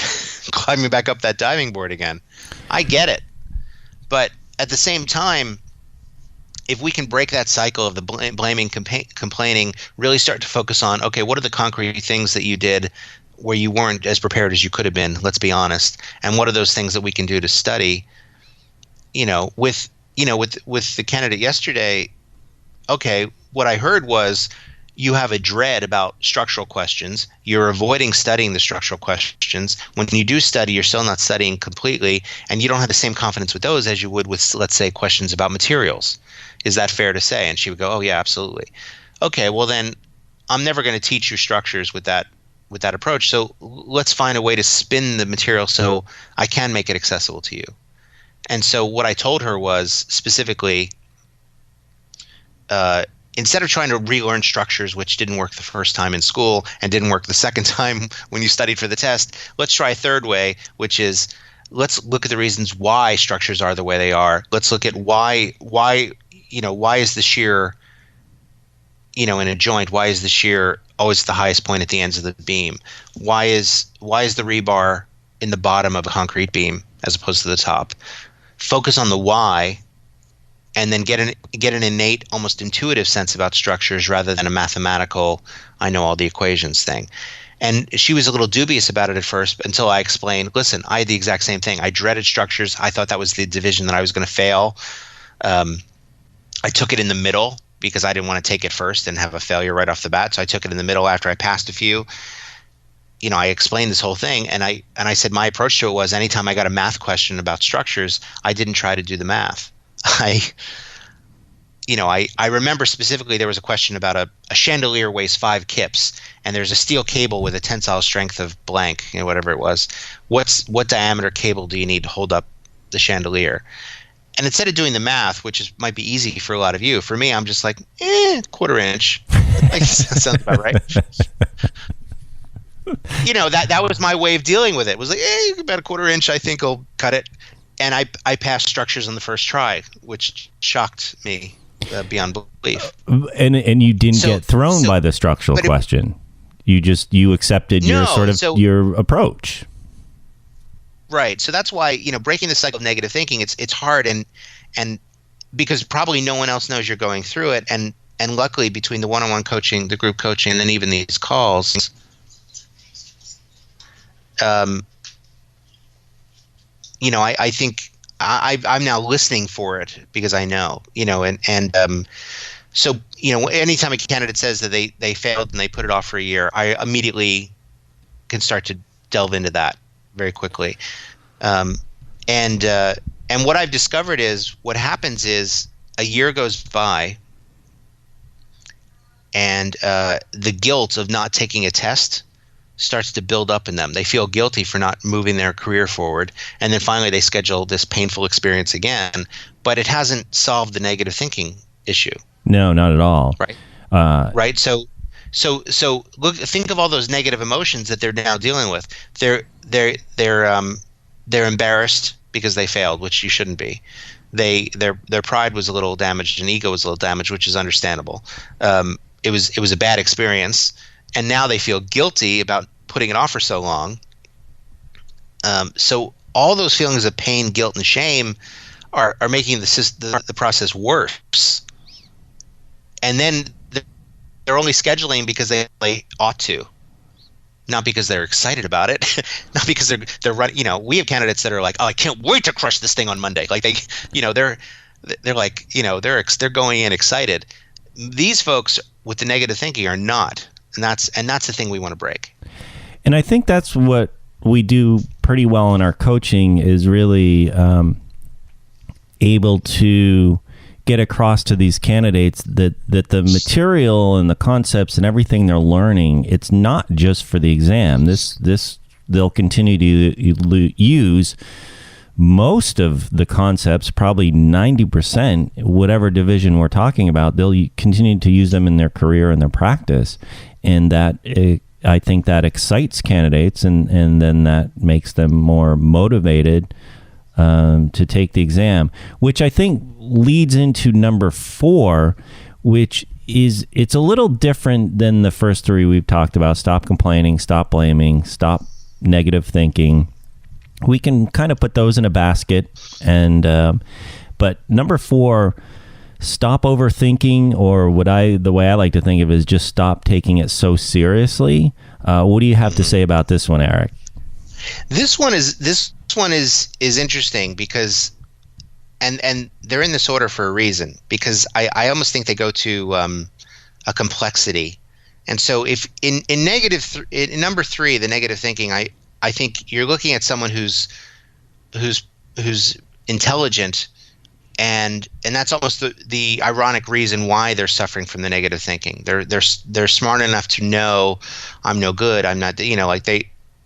climbing back up that diving board again. I get it. But at the same time, if we can break that cycle of the blaming, complaining, really start to focus on, okay, what are the concrete things that you did where you weren't as prepared as you could have been, let's be honest, and what are those things that we can do to study? With the candidate yesterday, okay, what I heard was you have a dread about structural questions. You're avoiding studying the structural questions. When you do study, you're still not studying completely, and you don't have the same confidence with those as you would with, let's say, questions about materials. Is that fair to say? And she would go, oh, yeah, absolutely. Okay, well then I'm never going to teach you structures with that approach. So let's find a way to spin the material so I can make it accessible to you. And so what I told her was specifically, instead of trying to relearn structures which didn't work the first time in school and didn't work the second time when you studied for the test, let's try a third way, which is let's look at the reasons why structures are the way they are. Let's look at why is the shear, in a joint, why is the shear always the highest point at the ends of the beam? Why is the rebar in the bottom of a concrete beam as opposed to the top? Focus on the why, and then get an innate, almost intuitive sense about structures rather than a mathematical, I know all the equations thing. And she was a little dubious about it at first until I explained, listen, I had the exact same thing. I dreaded structures. I thought that was the division that I was going to fail. I took it in the middle because I didn't want to take it first and have a failure right off the bat. So I took it in the middle after I passed a few. I explained this whole thing, and I said my approach to it was anytime I got a math question about structures, I didn't try to do the math. I remember specifically there was a question about a chandelier weighs 5 kips, and there's a steel cable with a tensile strength of blank, whatever it was. What diameter cable do you need to hold up the chandelier? And instead of doing the math, which might be easy for a lot of you, for me, I'm just like, quarter inch. That sounds about right. That was my way of dealing with it. It was like, about a quarter inch, I think I'll cut it. And I passed structures on the first try, which shocked me beyond belief. And you didn't get thrown by the structural question. You accepted your approach. Right. So that's why, breaking the cycle of negative thinking, it's hard and because probably no one else knows you're going through it. And luckily between the one-on-one coaching, the group coaching, and then even these calls, I think I'm now listening for it because I know, so, anytime a candidate says that they failed and they put it off for a year, I immediately can start to delve into that very quickly. And what I've discovered is what happens is a year goes by and the guilt of not taking a test starts to build up in them. They feel guilty for not moving their career forward. And then finally they schedule this painful experience again, but it hasn't solved the negative thinking issue. No, not at all. Right. Right. So think of all those negative emotions that they're now dealing with. They're embarrassed because they failed, which you shouldn't be. Their pride was a little damaged and ego was a little damaged, which is understandable. It was a bad experience, and now they feel guilty about putting it off for so long. So all those feelings of pain, guilt, and shame are making the process worse. And then they're only scheduling because they ought to, not because they're excited about it, not because they're running. We have candidates that are like, oh, I can't wait to crush this thing on Monday. Like they're like, they're going in excited. These folks with the negative thinking are not, and that's the thing we want to break. And I think that's what we do pretty well in our coaching is really able to get across to these candidates that the material and the concepts and everything they're learning, it's not just for the exam. This they'll continue to use most of the concepts, probably 90%, whatever division we're talking about, they'll continue to use them in their career and their practice. And I think that excites candidates and then that makes them more motivated to take the exam, which I think leads into number 4, which is, it's a little different than the first 3 we've talked about. Stop complaining, stop blaming, stop negative thinking. We can kind of put those in a basket. But number 4, stop overthinking, or the way I like to think of it is just stop taking it so seriously. What do you have to say about this one, Eric? This one is interesting because, and they're in this order for a reason, because I almost think they go to a complexity. And so if in number 3, the negative thinking, I think you're looking at someone who's intelligent, and that's almost the ironic reason why they're suffering from the negative thinking. They're smart enough to know I'm no good, I'm not,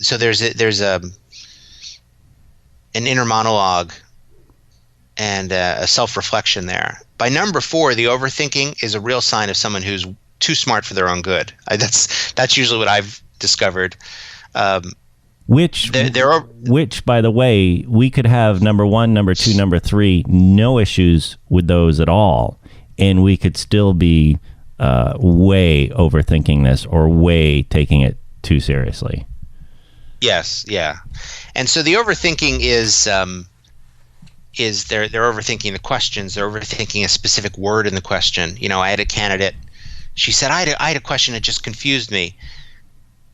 so there's an inner monologue and a self-reflection there. By number 4, the overthinking is a real sign of someone who's too smart for their own good. That's usually what I've discovered. Which, by the way, we could have number 1, number 2, number 3, no issues with those at all, and we could still be way overthinking this or way taking it too seriously. Yes, yeah, and so the overthinking is they're overthinking the questions. They're overthinking a specific word in the question. I had a candidate. She said, I had a question that just confused me.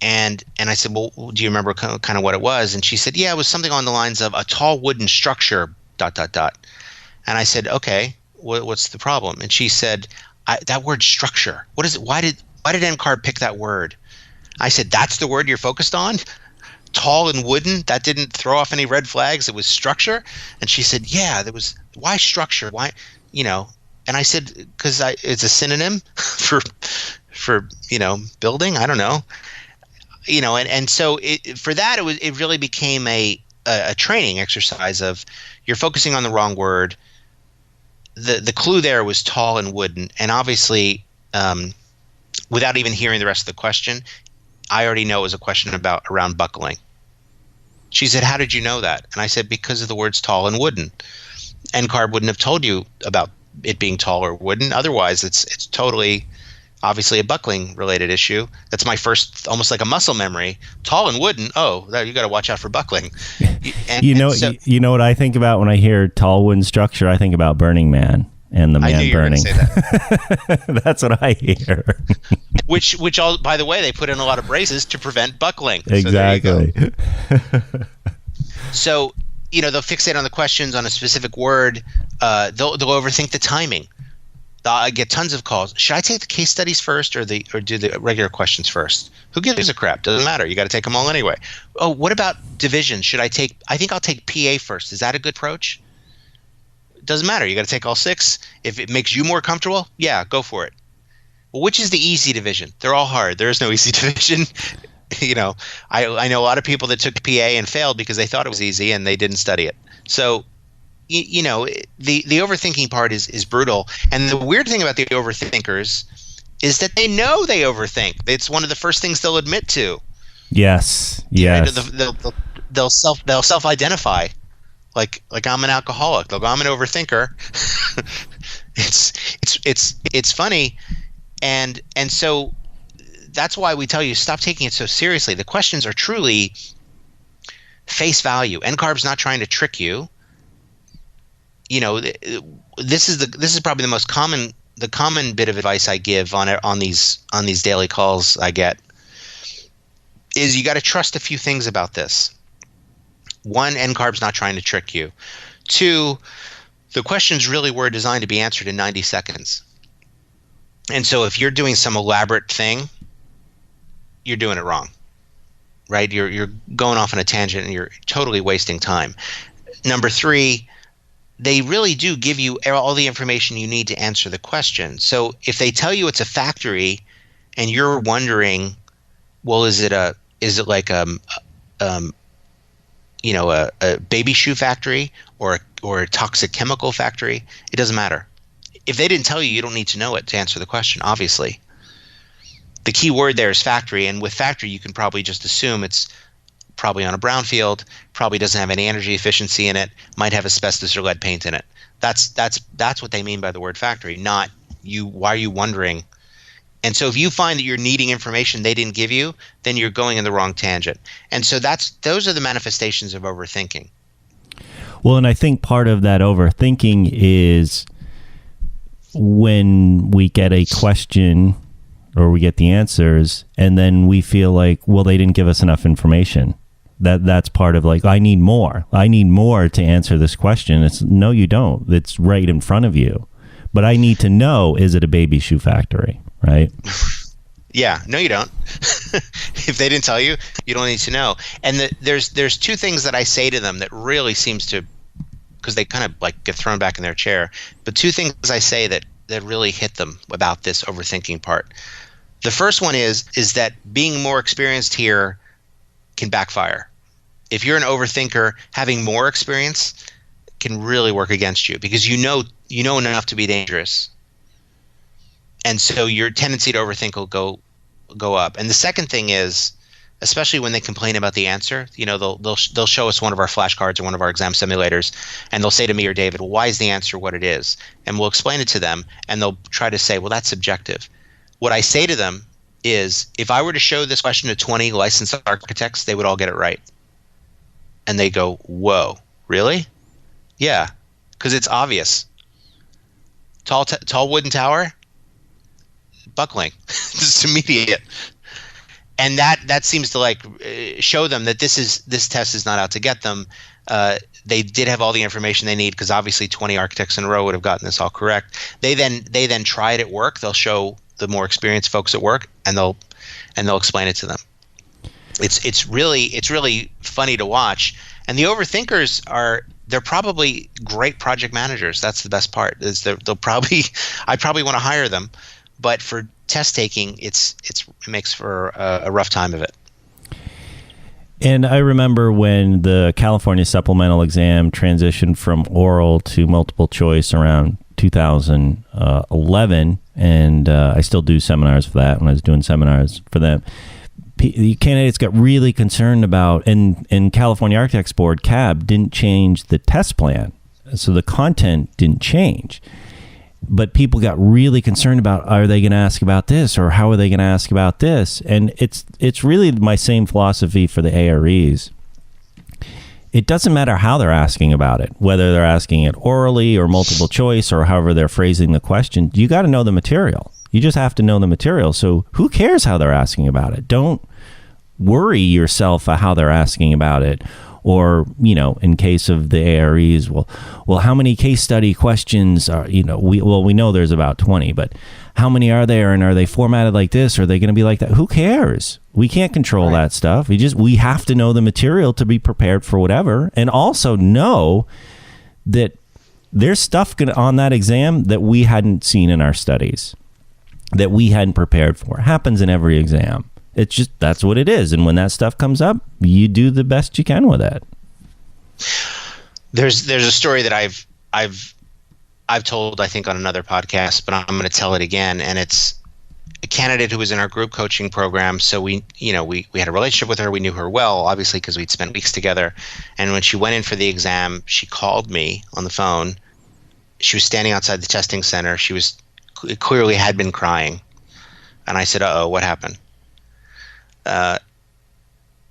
And I said, well, do you remember kind of what it was? And she said, yeah, it was something on the lines of a tall wooden structure, ... And I said, okay, what's the problem? And she said, that word structure, what is it? Why did NCARB pick that word? I said, that's the word you're focused on? Tall and wooden? That didn't throw off any red flags? It was structure? And she said, yeah, why structure? Why, And I said, because it's a synonym for building? I don't know. And so for that, it really became a training exercise of you're focusing on the wrong word. The clue there was tall and wooden. And obviously, without even hearing the rest of the question, I already know it was a question around buckling. She said, how did you know that? And I said, because of the words tall and wooden. NCARB wouldn't have told you about it being tall or wooden. Otherwise, it's totally obviously a buckling related issue. That's my first, almost like a muscle memory. Tall and wooden. Oh, you got to watch out for buckling. You know what I think about when I hear tall wooden structure? I think about Burning Man and the man burning. Say that. That's what I hear. which all, by the way, they put in a lot of braces to prevent buckling. Exactly. So, they'll fixate on the questions on a specific word. They'll overthink the timing. I get tons of calls. Should I take the case studies first or do the regular questions first? Who gives a crap? Doesn't matter. You got to take them all anyway. Oh, what about division? I think I'll take PA first. Is that a good approach? Doesn't matter. You got to take all 6. If it makes you more comfortable, yeah, go for it. Well, which is the easy division? They're all hard. There is no easy division. I know a lot of people that took PA and failed because they thought it was easy and they didn't study it. So, the overthinking part is brutal. And the weird thing about the overthinkers is that they know they overthink. It's one of the first things they'll admit to. Yes. They'll self-identify. Like I'm an alcoholic. They'll go, I'm an overthinker. It's funny, and so that's why we tell you stop taking it so seriously. The questions are truly face value. NCARB's not trying to trick you. This is probably the common bit of advice I give on these daily calls I get is you got to trust a few things about this. 1, NCARB's not trying to trick you. 2, the questions really were designed to be answered in 90 seconds. And so if you're doing some elaborate thing, you're doing it wrong, right? You're going off on a tangent and you're totally wasting time. Number 3, they really do give you all the information you need to answer the question. So if they tell you it's a factory and you're wondering, well, is it like a baby shoe factory or a toxic chemical factory? It doesn't matter. If they didn't tell you, you don't need to know it to answer the question, obviously. The key word there is factory, and with factory, you can probably just assume it's probably on a brownfield, probably doesn't have any energy efficiency in it, might have asbestos or lead paint in it. That's what they mean by the word factory, not you. Why are you wondering? And so if you find that you're needing information they didn't give you, then you're going in the wrong tangent. And so those are the manifestations of overthinking. Well, and I think part of that overthinking is when we get a question or we get the answers and then we feel like, well, they didn't give us enough information. That's part of like, I need more to answer this question. It's no, you don't. It's right in front of you. But I need to know, is it a baby shoe factory? Right? Yeah, no, you don't. If they didn't tell you, you don't need to know. And there's 2 things that I say to them that really seems to, because they kind of like get thrown back in their chair, but 2 things I say that really hit them about this overthinking part. The first one is that being more experienced here can backfire. If you're an overthinker, having more experience can really work against you because you know enough to be dangerous. And so your tendency to overthink will go up. And the second thing is, especially when they complain about the answer, they'll show us one of our flashcards or one of our exam simulators, and they'll say to me or David, well, why is the answer what it is? And we'll explain it to them, and they'll try to say, well, that's subjective. What I say to them is, if I were to show this question to 20 licensed architects, they would all get it right. And they go, whoa, really? Yeah, because it's obvious. Tall wooden tower, buckling, just immediate. And that seems to like show them that this test is not out to get them. They did have all the information they need because obviously 20 architects in a row would have gotten this all correct. They then try it at work. They'll show the more experienced folks at work, and they'll explain it to them. It's really funny to watch. And the overthinkers they're probably great project managers. That's the best part. Is I probably want to hire them, but for test taking, it makes for a rough time of it. And I remember when the California supplemental exam transitioned from oral to multiple choice around 2011, and I still do seminars for that when I was doing seminars for them. The candidates got really concerned about, and California Architects Board, CAB, didn't change the test plan. So the content didn't change. But people got really concerned about, are they going to ask about this, or how are they going to ask about this? And it's really my same philosophy for the AREs. It doesn't matter how they're asking about it, whether they're asking it orally or multiple choice or however they're phrasing the question. You got to know the material. You just have to know the material. So who cares how they're asking about it? Don't worry yourself how they're asking about it. Or, in case of the AREs, well, how many case study questions are, we know there's about 20, but how many are there, and are they formatted like this? Or are they going to be like that? Who cares? We can't control that stuff. We have to know the material to be prepared for whatever, and also know that there's stuff on that exam that we hadn't seen in our studies, that we hadn't prepared for. It happens in every exam. It's just, that's what it is. And when that stuff comes up, you do the best you can with it. There's a story that I've told, I think, on another podcast, but I'm going to tell it again. And it's a candidate who was in our group coaching program. So we had a relationship with her. We knew her well, obviously, because we'd spent weeks together. And when she went in for the exam, she called me on the phone. She was standing outside the testing center. She clearly had been crying. And I said, uh-oh, what happened?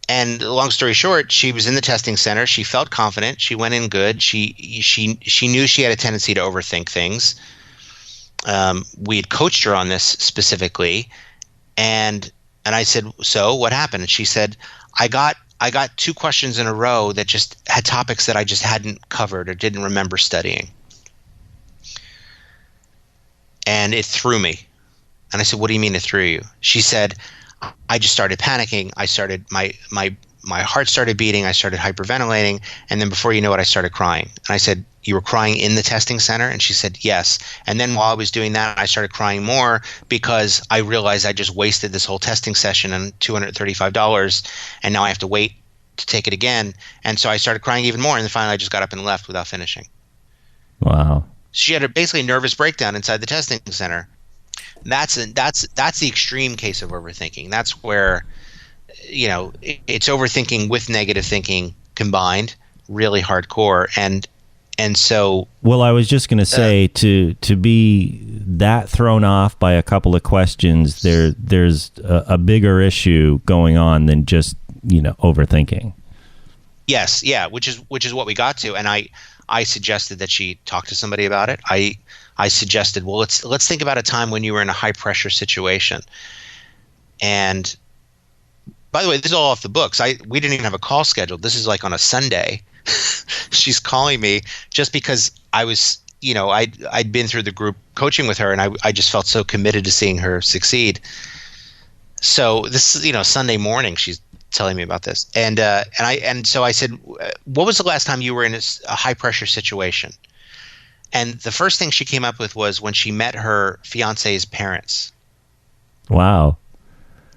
And long story short, she was in the testing center. She felt confident. She went in good. She knew she had a tendency to overthink things. We had coached her on this specifically, and I said, so what happened? And she said, I got 2 questions in a row that just had topics that I just hadn't covered or didn't remember studying, and it threw me. And I said, what do you mean it threw you? She said, I just started panicking. I started my heart started beating. I started hyperventilating, and then before you know it, I started crying. And I said, "You were crying in the testing center?" And she said, "Yes." And then while I was doing that, I started crying more because I realized I just wasted this whole testing session and $235, and now I have to wait to take it again. And so I started crying even more, and then finally I just got up and left without finishing. Wow. She had basically a nervous breakdown inside the testing center. That's the extreme case of overthinking. That's where, it's overthinking with negative thinking combined, really hardcore. And so, well, I was just going to say to be that thrown off by a couple of questions, there's a bigger issue going on than just, overthinking. Yes. Yeah. Which is what we got to. And I suggested that she talk to somebody about it. I suggested, well, let's think about a time when you were in a high pressure situation. And by the way, this is all off the books. We didn't even have a call scheduled. This is like on a Sunday. She's calling me just because I was, I'd been through the group coaching with her, and I just felt so committed to seeing her succeed. So this is, Sunday morning, she's telling me about this. And so I said, what was the last time you were in a high pressure situation? And the first thing she came up with was when she met her fiance's parents. Wow.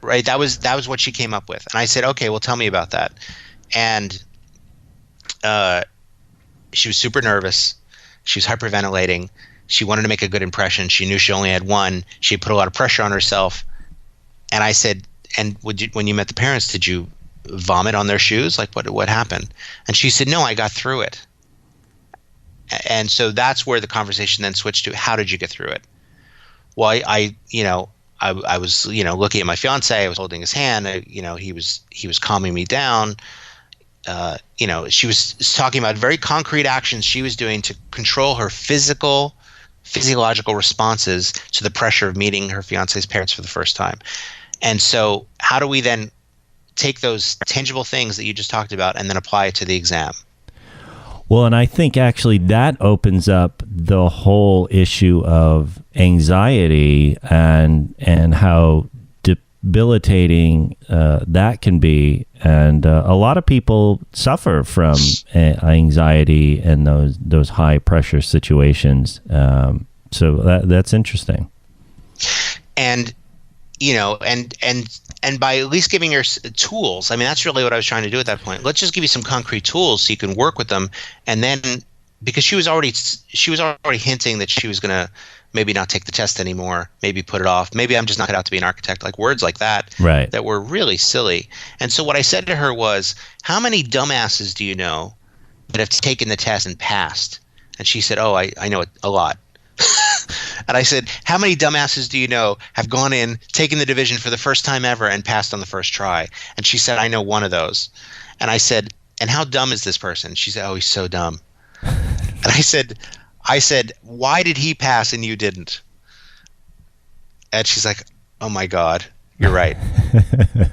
Right. That was what she came up with. And I said, okay, well, tell me about that. And she was super nervous. She was hyperventilating. She wanted to make a good impression. She knew she only had one. She put a lot of pressure on herself. And I said, and when you met the parents, did you vomit on their shoes? Like what happened? And she said, no, I got through it. And so that's where the conversation then switched to, how did you get through it? Well, I was, looking at my fiance. I was holding his hand. He was calming me down. She was talking about very concrete actions she was doing to control her physiological responses to the pressure of meeting her fiance's parents for the first time. And so how do we then take those tangible things that you just talked about and then apply it to the exam? Well, and I think actually that opens up the whole issue of anxiety and how debilitating that can be. And a lot of people suffer from anxiety and those high pressure situations. So that's interesting. And and by at least giving her tools, I mean, that's really what I was trying to do at that point. Let's just give you some concrete tools so you can work with them. And then, because she was already hinting that she was going to maybe not take the test anymore, maybe put it off. Maybe I'm just not cut out to be an architect, like words like that, right, that were really silly. And so what I said to her was, how many dumbasses do you know that have taken the test and passed? And she said, oh, I know a lot. And I said, how many dumbasses do you know have gone in, taken the division for the first time ever, and passed on the first try? And she said, I know one of those. And I said, and how dumb is this person? She said, oh, he's so dumb. And I said, why did he pass and you didn't? And she's like, oh my God, you're right.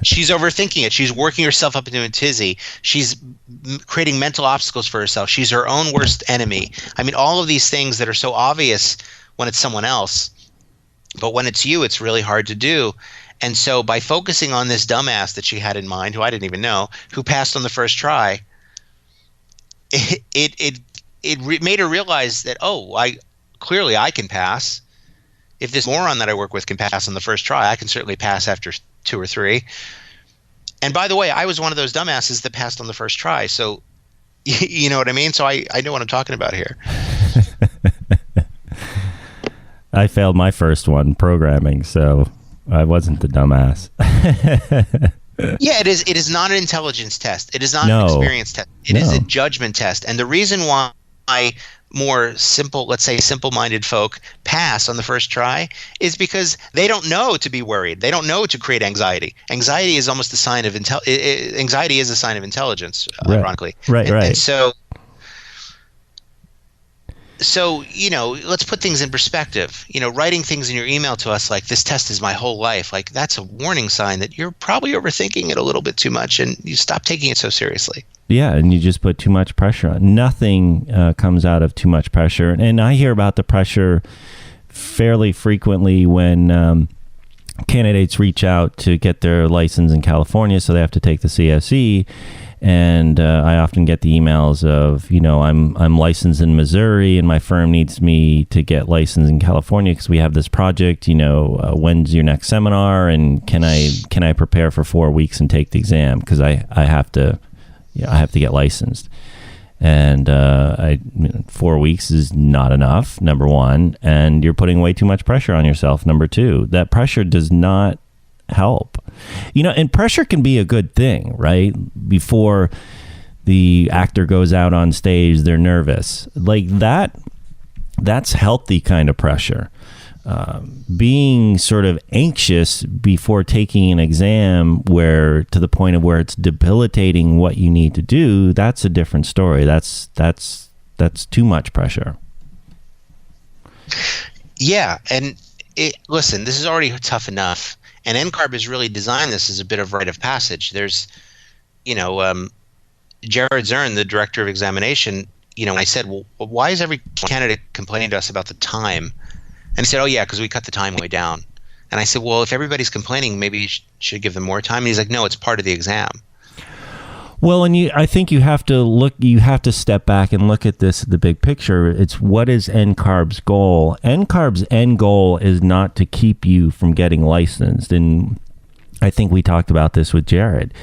She's overthinking it. She's working herself up into a tizzy. She's creating mental obstacles for herself. She's her own worst enemy. I mean, all of these things that are so obvious when it's someone else, but when it's you, it's really hard to do. And so by focusing on this dumbass that she had in mind, who I didn't even know, who passed on the first try, it made her realize that, clearly I can pass. If this moron that I work with can pass on the first try, I can certainly pass after 2 or 3. And by the way, I was one of those dumbasses that passed on the first try. So, you know what I mean? So I know what I'm talking about here. I failed my first one, programming, so I wasn't the dumbass. Yeah, it is not an intelligence test. It is not an experience test. It is a judgment test. And the reason why more simple, let's say simple-minded folk pass on the first try is because they don't know to be worried. They don't know to create anxiety. Anxiety is almost a sign of anxiety is a sign of intelligence, ironically. Right. And so, let's put things in perspective. Writing things in your email to us like, this test is my whole life, like that's a warning sign that you're probably overthinking it a little bit too much and you stop taking it so seriously. Yeah, and you just put too much pressure on. Nothing comes out of too much pressure. And I hear about the pressure fairly frequently when candidates reach out to get their license in California, so they have to take the CSE. And I often get the emails of, I'm licensed in Missouri and my firm needs me to get licensed in California because we have this project. When's your next seminar? And can I prepare for 4 weeks and take the exam because I have to get licensed. And 4 weeks is not enough, number one, and you're putting way too much pressure on yourself, number two. That pressure does not help. And pressure can be a good thing, right? Before the actor goes out on stage, they're nervous. Like that's healthy kind of pressure. Being sort of anxious before taking an exam to the point of where it's debilitating what you need to do, that's a different story. That's too much pressure. Yeah. And listen, this is already tough enough. And NCARB has really designed this as a bit of rite of passage. There's, Jared Zern, the director of examination, I said, well, why is every candidate complaining to us about the time? And he said, oh, yeah, because we cut the time way down. And I said, well, if everybody's complaining, maybe you should give them more time. And he's like, no, it's part of the exam. Well, and I think you have to step back and look at this, the big picture. It's what is NCARB's goal? NCARB's end goal is not to keep you from getting licensed. And I think we talked about this with Jared.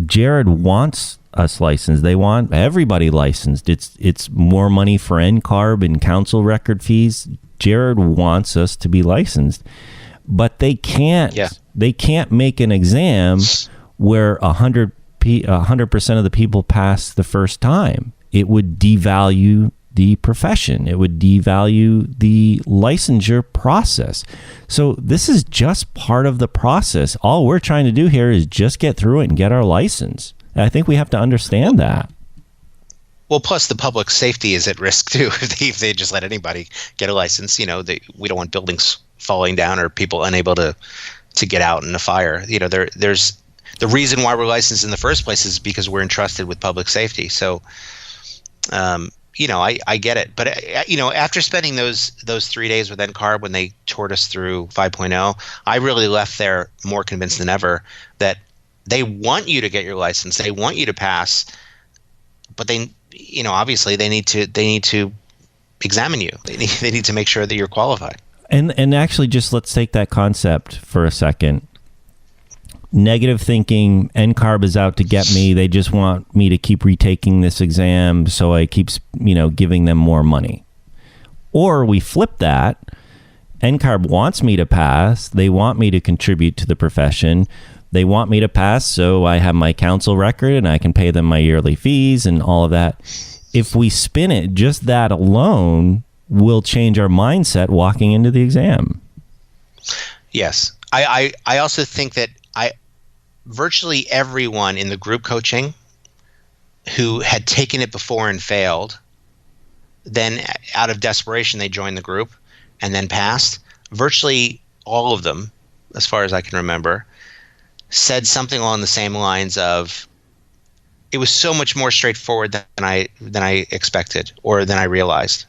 Jared wants us licensed. They want everybody licensed. It's more money for NCARB and counsel record fees. Jared wants us to be licensed, but they can't. Yeah. They can't make an exam where 100% of the people pass the first time. It would devalue the profession. It would devalue the licensure process. So this is just part of the process. All we're trying to do here is just get through it and get our license. And I think we have to understand that. Well, plus the public safety is at risk too. If they just let anybody get a license, we don't want buildings falling down or people unable to get out in a fire. There's the reason why we're licensed in the first place is because we're entrusted with public safety. So, I get it. But, after spending those 3 days with NCARB when they toured us through 5.0, I really left there more convinced than ever that they want you to get your license. They want you to pass, but they, obviously they need to examine you. They need to make sure that you're qualified. And actually, just let's take that concept for a second. Negative thinking, NCARB is out to get me. They just want me to keep retaking this exam, so I keep, giving them more money. Or we flip that. NCARB wants me to pass. They want me to contribute to the profession. They want me to pass, so I have my counsel record and I can pay them my yearly fees and all of that. If we spin it just that alone, will change our mindset walking into the exam. Yes. I also think that virtually everyone in the group coaching who had taken it before and failed, then out of desperation they joined the group and then passed. Virtually all of them, as far as I can remember, said something along the same lines of, it was so much more straightforward than I expected or than I realized.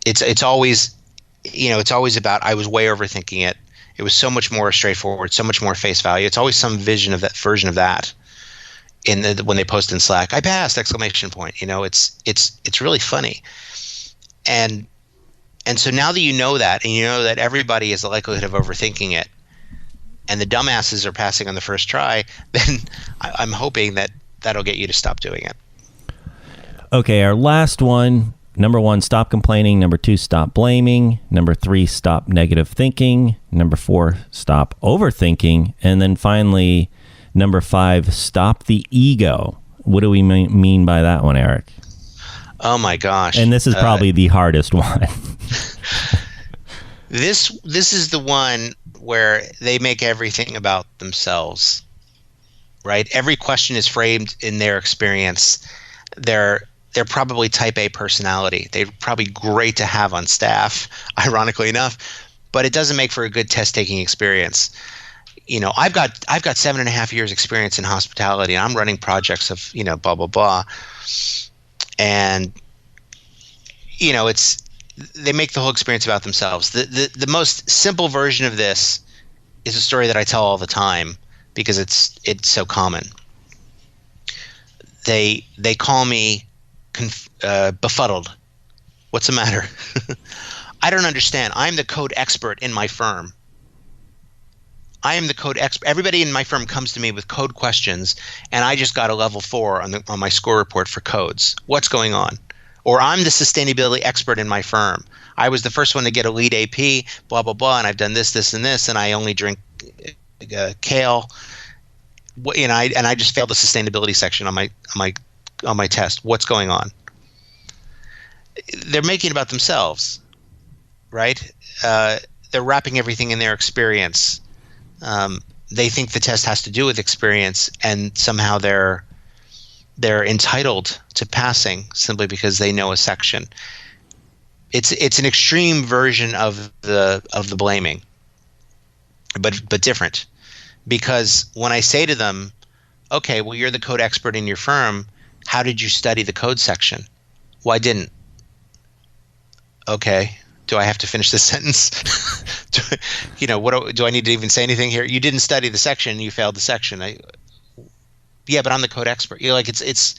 It's always, it's always about, I was way overthinking it. It was so much more straightforward, so much more face value. It's always some version of that when they post in Slack. I passed! ! It's really funny. And so now that you know that, and you know that everybody has the likelihood of overthinking it, and the dumbasses are passing on the first try, then I'm hoping that that'll get you to stop doing it. Okay, our last one. Number 1, stop complaining. Number 2, stop blaming. Number 3, stop negative thinking. Number 4, stop overthinking. And then finally, number 5, stop the ego. What do we mean by that one, Eric? Oh my gosh. And this is probably the hardest one. This is the one where they make everything about themselves, right? Every question is framed in their experience. They're probably type A personality. They're probably great to have on staff, ironically enough, but it doesn't make for a good test-taking experience. I've got 7.5 years experience in hospitality, and I'm running projects of, blah, blah, blah. And, they make the whole experience about themselves. The most simple version of this is a story that I tell all the time because it's so common. They call me befuddled. What's the matter? I don't understand. I'm the code expert in my firm. I am the code expert. Everybody in my firm comes to me with code questions, and I just got a level 4 on my score report for codes. What's going on? Or I'm the sustainability expert in my firm. I was the first one to get a lead AP, blah, blah, blah, and I've done this, this, and this, and I only drink kale. And I just failed the sustainability section on my test. What's going on? They're making it about themselves, right? They're wrapping everything in their experience. They think the test has to do with experience, and somehow they're entitled to passing simply because they know a section. It's an extreme version of the blaming, but different. Because when I say to them, okay, well, you're the code expert in your firm, how did you study the code section? Well, I didn't. Okay, do I have to finish this sentence? Do I need to even say anything here? You didn't study the section, you failed the section. Yeah, but I'm the code expert. It's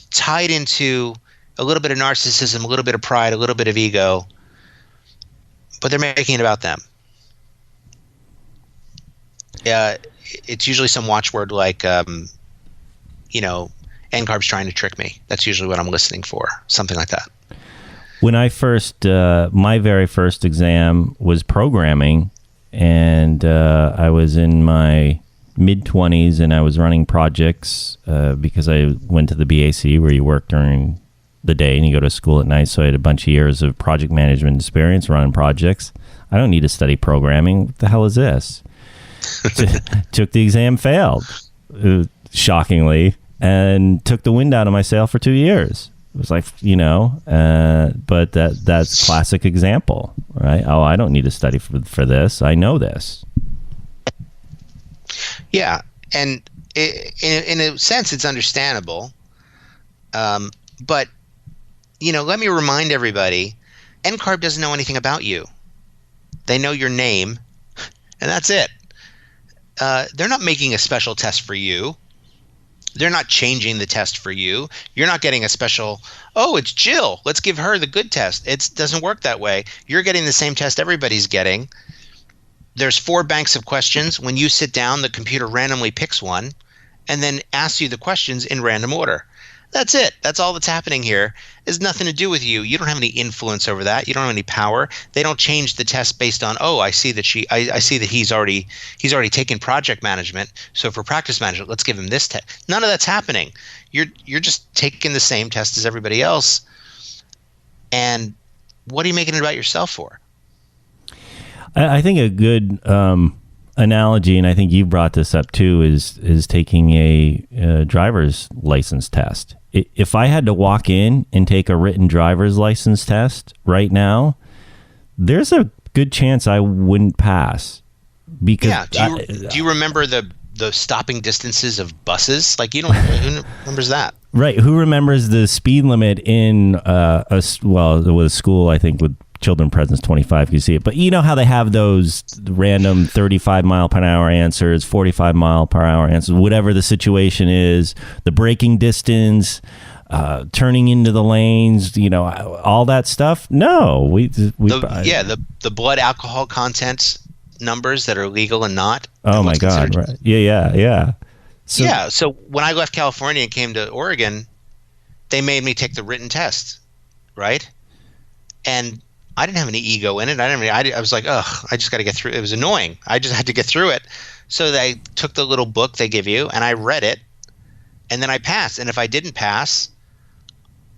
tied into a little bit of narcissism, a little bit of pride, a little bit of ego, but they're making it about them. It's usually some watchword like, NCARB's trying to trick me. That's usually what I'm listening for, something like that. When I my very first exam was programming, and I was in my mid-20s, and I was running projects because I went to the BAC where you work during the day and you go to school at night, so I had a bunch of years of project management experience running projects. I don't need to study programming. What the hell is this? Took the exam, failed, shockingly, and took the wind out of my sail for 2 years. It was like, but that's classic example, right? Oh, I don't need to study for this. I know this. Yeah, and in a sense, it's understandable. But, let me remind everybody, NCARB doesn't know anything about you. They know your name, and that's it. They're not making a special test for you. They're not changing the test for you. You're not getting a special, oh, it's Jill, let's give her the good test. It doesn't work that way. You're getting the same test everybody's getting. There's 4 banks of questions. When you sit down, the computer randomly picks one and then asks you the questions in random order. That's it. That's all that's happening here. It has nothing to do with you. You don't have any influence over that. You don't have any power. They don't change the test based on, oh, I see that I see that he's already taken project management. So for practice management, let's give him this test. None of that's happening. You're just taking the same test as everybody else. And what are you making it about yourself for? I think a good analogy, and I think you brought this up too, is taking a driver's license test. If I had to walk in and take a written driver's license test right now, there's a good chance I wouldn't pass. Because do you remember the stopping distances of buses? Like, who remembers that? Right. Who remembers the speed limit in with a school, I think, with children presence 25, you see it. But you know how they have those random 35 mile per hour answers, 45 mile per hour answers, whatever the situation is, the braking distance, turning into the lanes, all that stuff. No, the blood alcohol content numbers that are legal and not. Oh my God. Right. Yeah. So when I left California and came to Oregon, they made me take the written test, right? And I didn't have any ego in it. I was like, ugh, I just got to get through. It was annoying. I just had to get through it. So they took the little book they give you, and I read it, and then I passed. And if I didn't pass,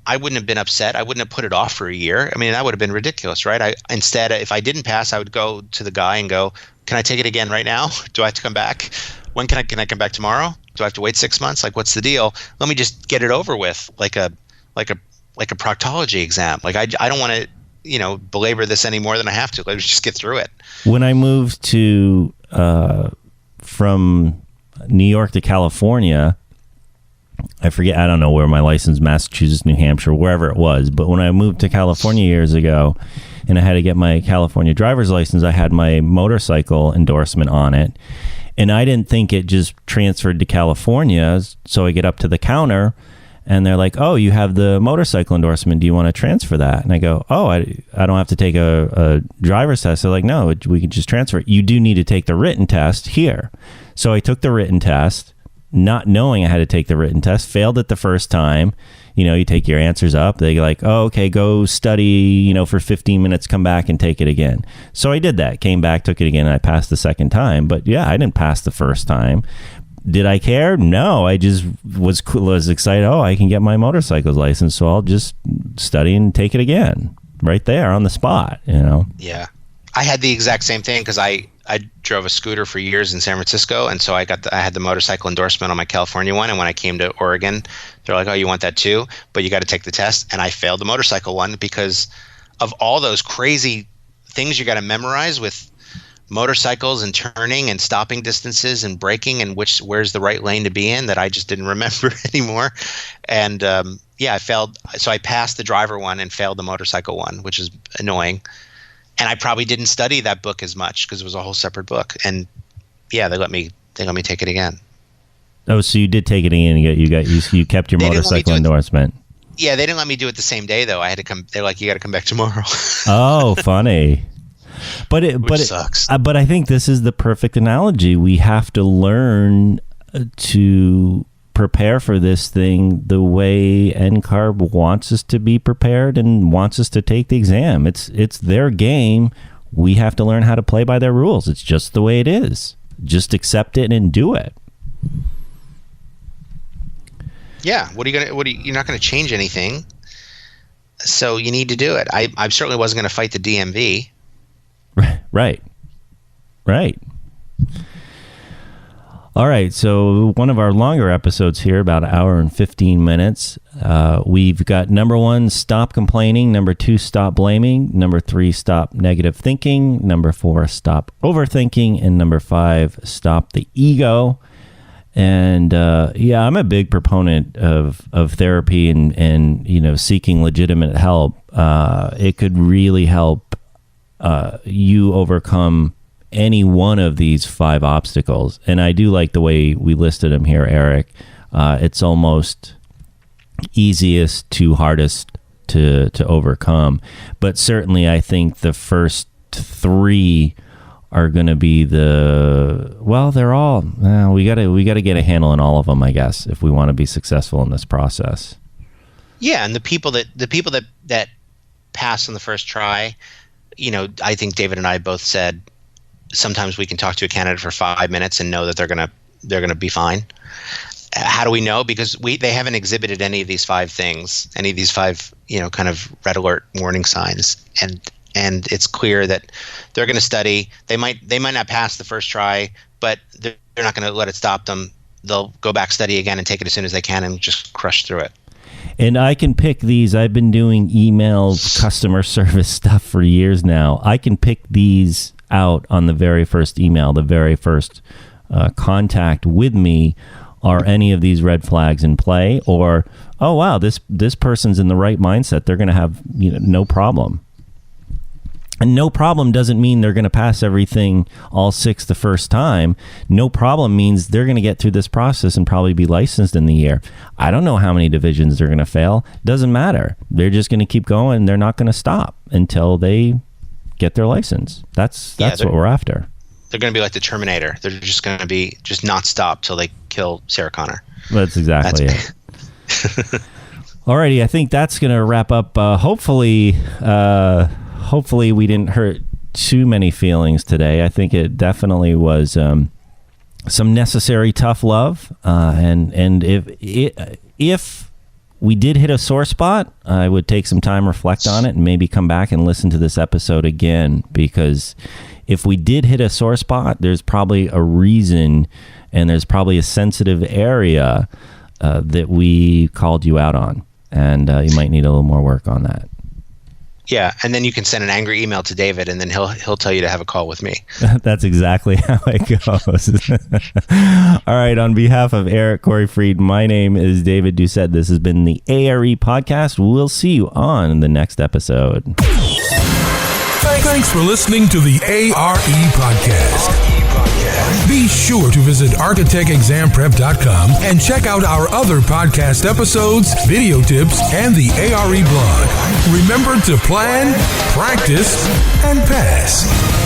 I wouldn't have been upset. I wouldn't have put it off for a year. I mean, that would have been ridiculous, right? Instead, if I didn't pass, I would go to the guy and go, can I take it again right now? Do I have to come back? When can I come back tomorrow? Do I have to wait 6 months? Like, what's the deal? Let me just get it over with, like a proctology exam. Like, I don't want to, belabor this any more than I have to. Let's just get through it. When I moved from New York to California, I forget, I don't know where my license, Massachusetts, New Hampshire, wherever it was. But when I moved to California years ago and I had to get my California driver's license, I had my motorcycle endorsement on it. And I didn't think it just transferred to California. So I get up to the counter and they're like, oh, you have the motorcycle endorsement. Do you want to transfer that? And I go, oh, I don't have to take a driver's test. They're like, no, we can just transfer it. You do need to take the written test here. So I took the written test, not knowing I had to take the written test, failed it the first time. You take your answers up. They're like, oh, okay, go study, for 15 minutes, come back and take it again. So I did that, came back, took it again, and I passed the second time. But yeah, I didn't pass the first time. Did I care? No, I just was excited. Oh, I can get my motorcycle's license, so I'll just study and take it again right there on the spot, Yeah. I had the exact same thing because I drove a scooter for years in San Francisco, and so I had the motorcycle endorsement on my California one, and when I came to Oregon, they're like, oh, you want that too? But you got to take the test, and I failed the motorcycle one because of all those crazy things you got to memorize with motorcycles and turning and stopping distances and braking and where's the right lane to be in that I just didn't remember anymore. And I failed. So I passed the driver one and failed the motorcycle one, which is annoying. And I probably didn't study that book as much because it was a whole separate book. And yeah, they let me take it again. Oh, so you did take it again. You kept your motorcycle endorsement. Yeah, they didn't let me do it the same day though. I had to come. They're like, you got to come back tomorrow. Oh, funny. But it sucks. But I think this is the perfect analogy. We have to learn to prepare for this thing the way NCARB wants us to be prepared and wants us to take the exam. It's their game. We have to learn how to play by their rules. It's just the way it is. Just accept it and do it. Yeah. You're not gonna change anything. So you need to do it. I certainly wasn't gonna fight the DMV. Right. All right, so one of our longer episodes here, about an hour and 15 minutes. We've got number 1, stop complaining. Number 2, stop blaming. Number 3, stop negative thinking. Number 4, stop overthinking. And number 5, stop the ego. And I'm a big proponent of therapy and seeking legitimate help. It could really help you overcome any one of these 5 obstacles. And I do like the way we listed them here, Eric. It's almost easiest to hardest to overcome. But certainly I think the first 3 are going to be they're all, we got to get a handle on all of them, I guess, if we want to be successful in this process. Yeah. And the people that pass on the first try, I think David and I both said sometimes we can talk to a candidate for 5 minutes and know that they're gonna be fine. How do we know? Because they haven't exhibited any of these 5 things, any of these 5, kind of red alert warning signs. And it's clear that they're going to study. They might not pass the first try, but they're not going to let it stop them. They'll go back, study again, and take it as soon as they can and just crush through it. And I can pick these. I've been doing email customer service stuff for years now. I can pick these out on the very first email, the very first contact with me. Are any of these red flags in play? Or, oh, wow, this person's in the right mindset. They're going to have no problem. And no problem doesn't mean they're going to pass everything, all 6 the first time. No problem means they're going to get through this process and probably be licensed in the year. I don't know how many divisions they're going to fail. Doesn't matter. They're just going to keep going. They're not going to stop until they get their license. That's what we're after. They're going to be like the Terminator. They're just going to be just not stop till they kill Sarah Connor. That's exactly it. Alrighty, I think that's going to wrap up. Hopefully we didn't hurt too many feelings today. I think it definitely was some necessary tough love. And if we did hit a sore spot, I would take some time, reflect on it, and maybe come back and listen to this episode again. Because if we did hit a sore spot, there's probably a reason, and there's probably a sensitive area that we called you out on. And you might need a little more work on that. Yeah, and then you can send an angry email to David, and then he'll tell you to have a call with me. That's exactly how it goes. All right, on behalf of Eric Corey Freed, my name is David Doucette. This has been the ARE Podcast. We'll see you on the next episode. Thanks for listening to the ARE Podcast. Be sure to visit architectexamprep.com and check out our other podcast episodes, video tips, and the ARE blog. Remember to plan, practice, and pass.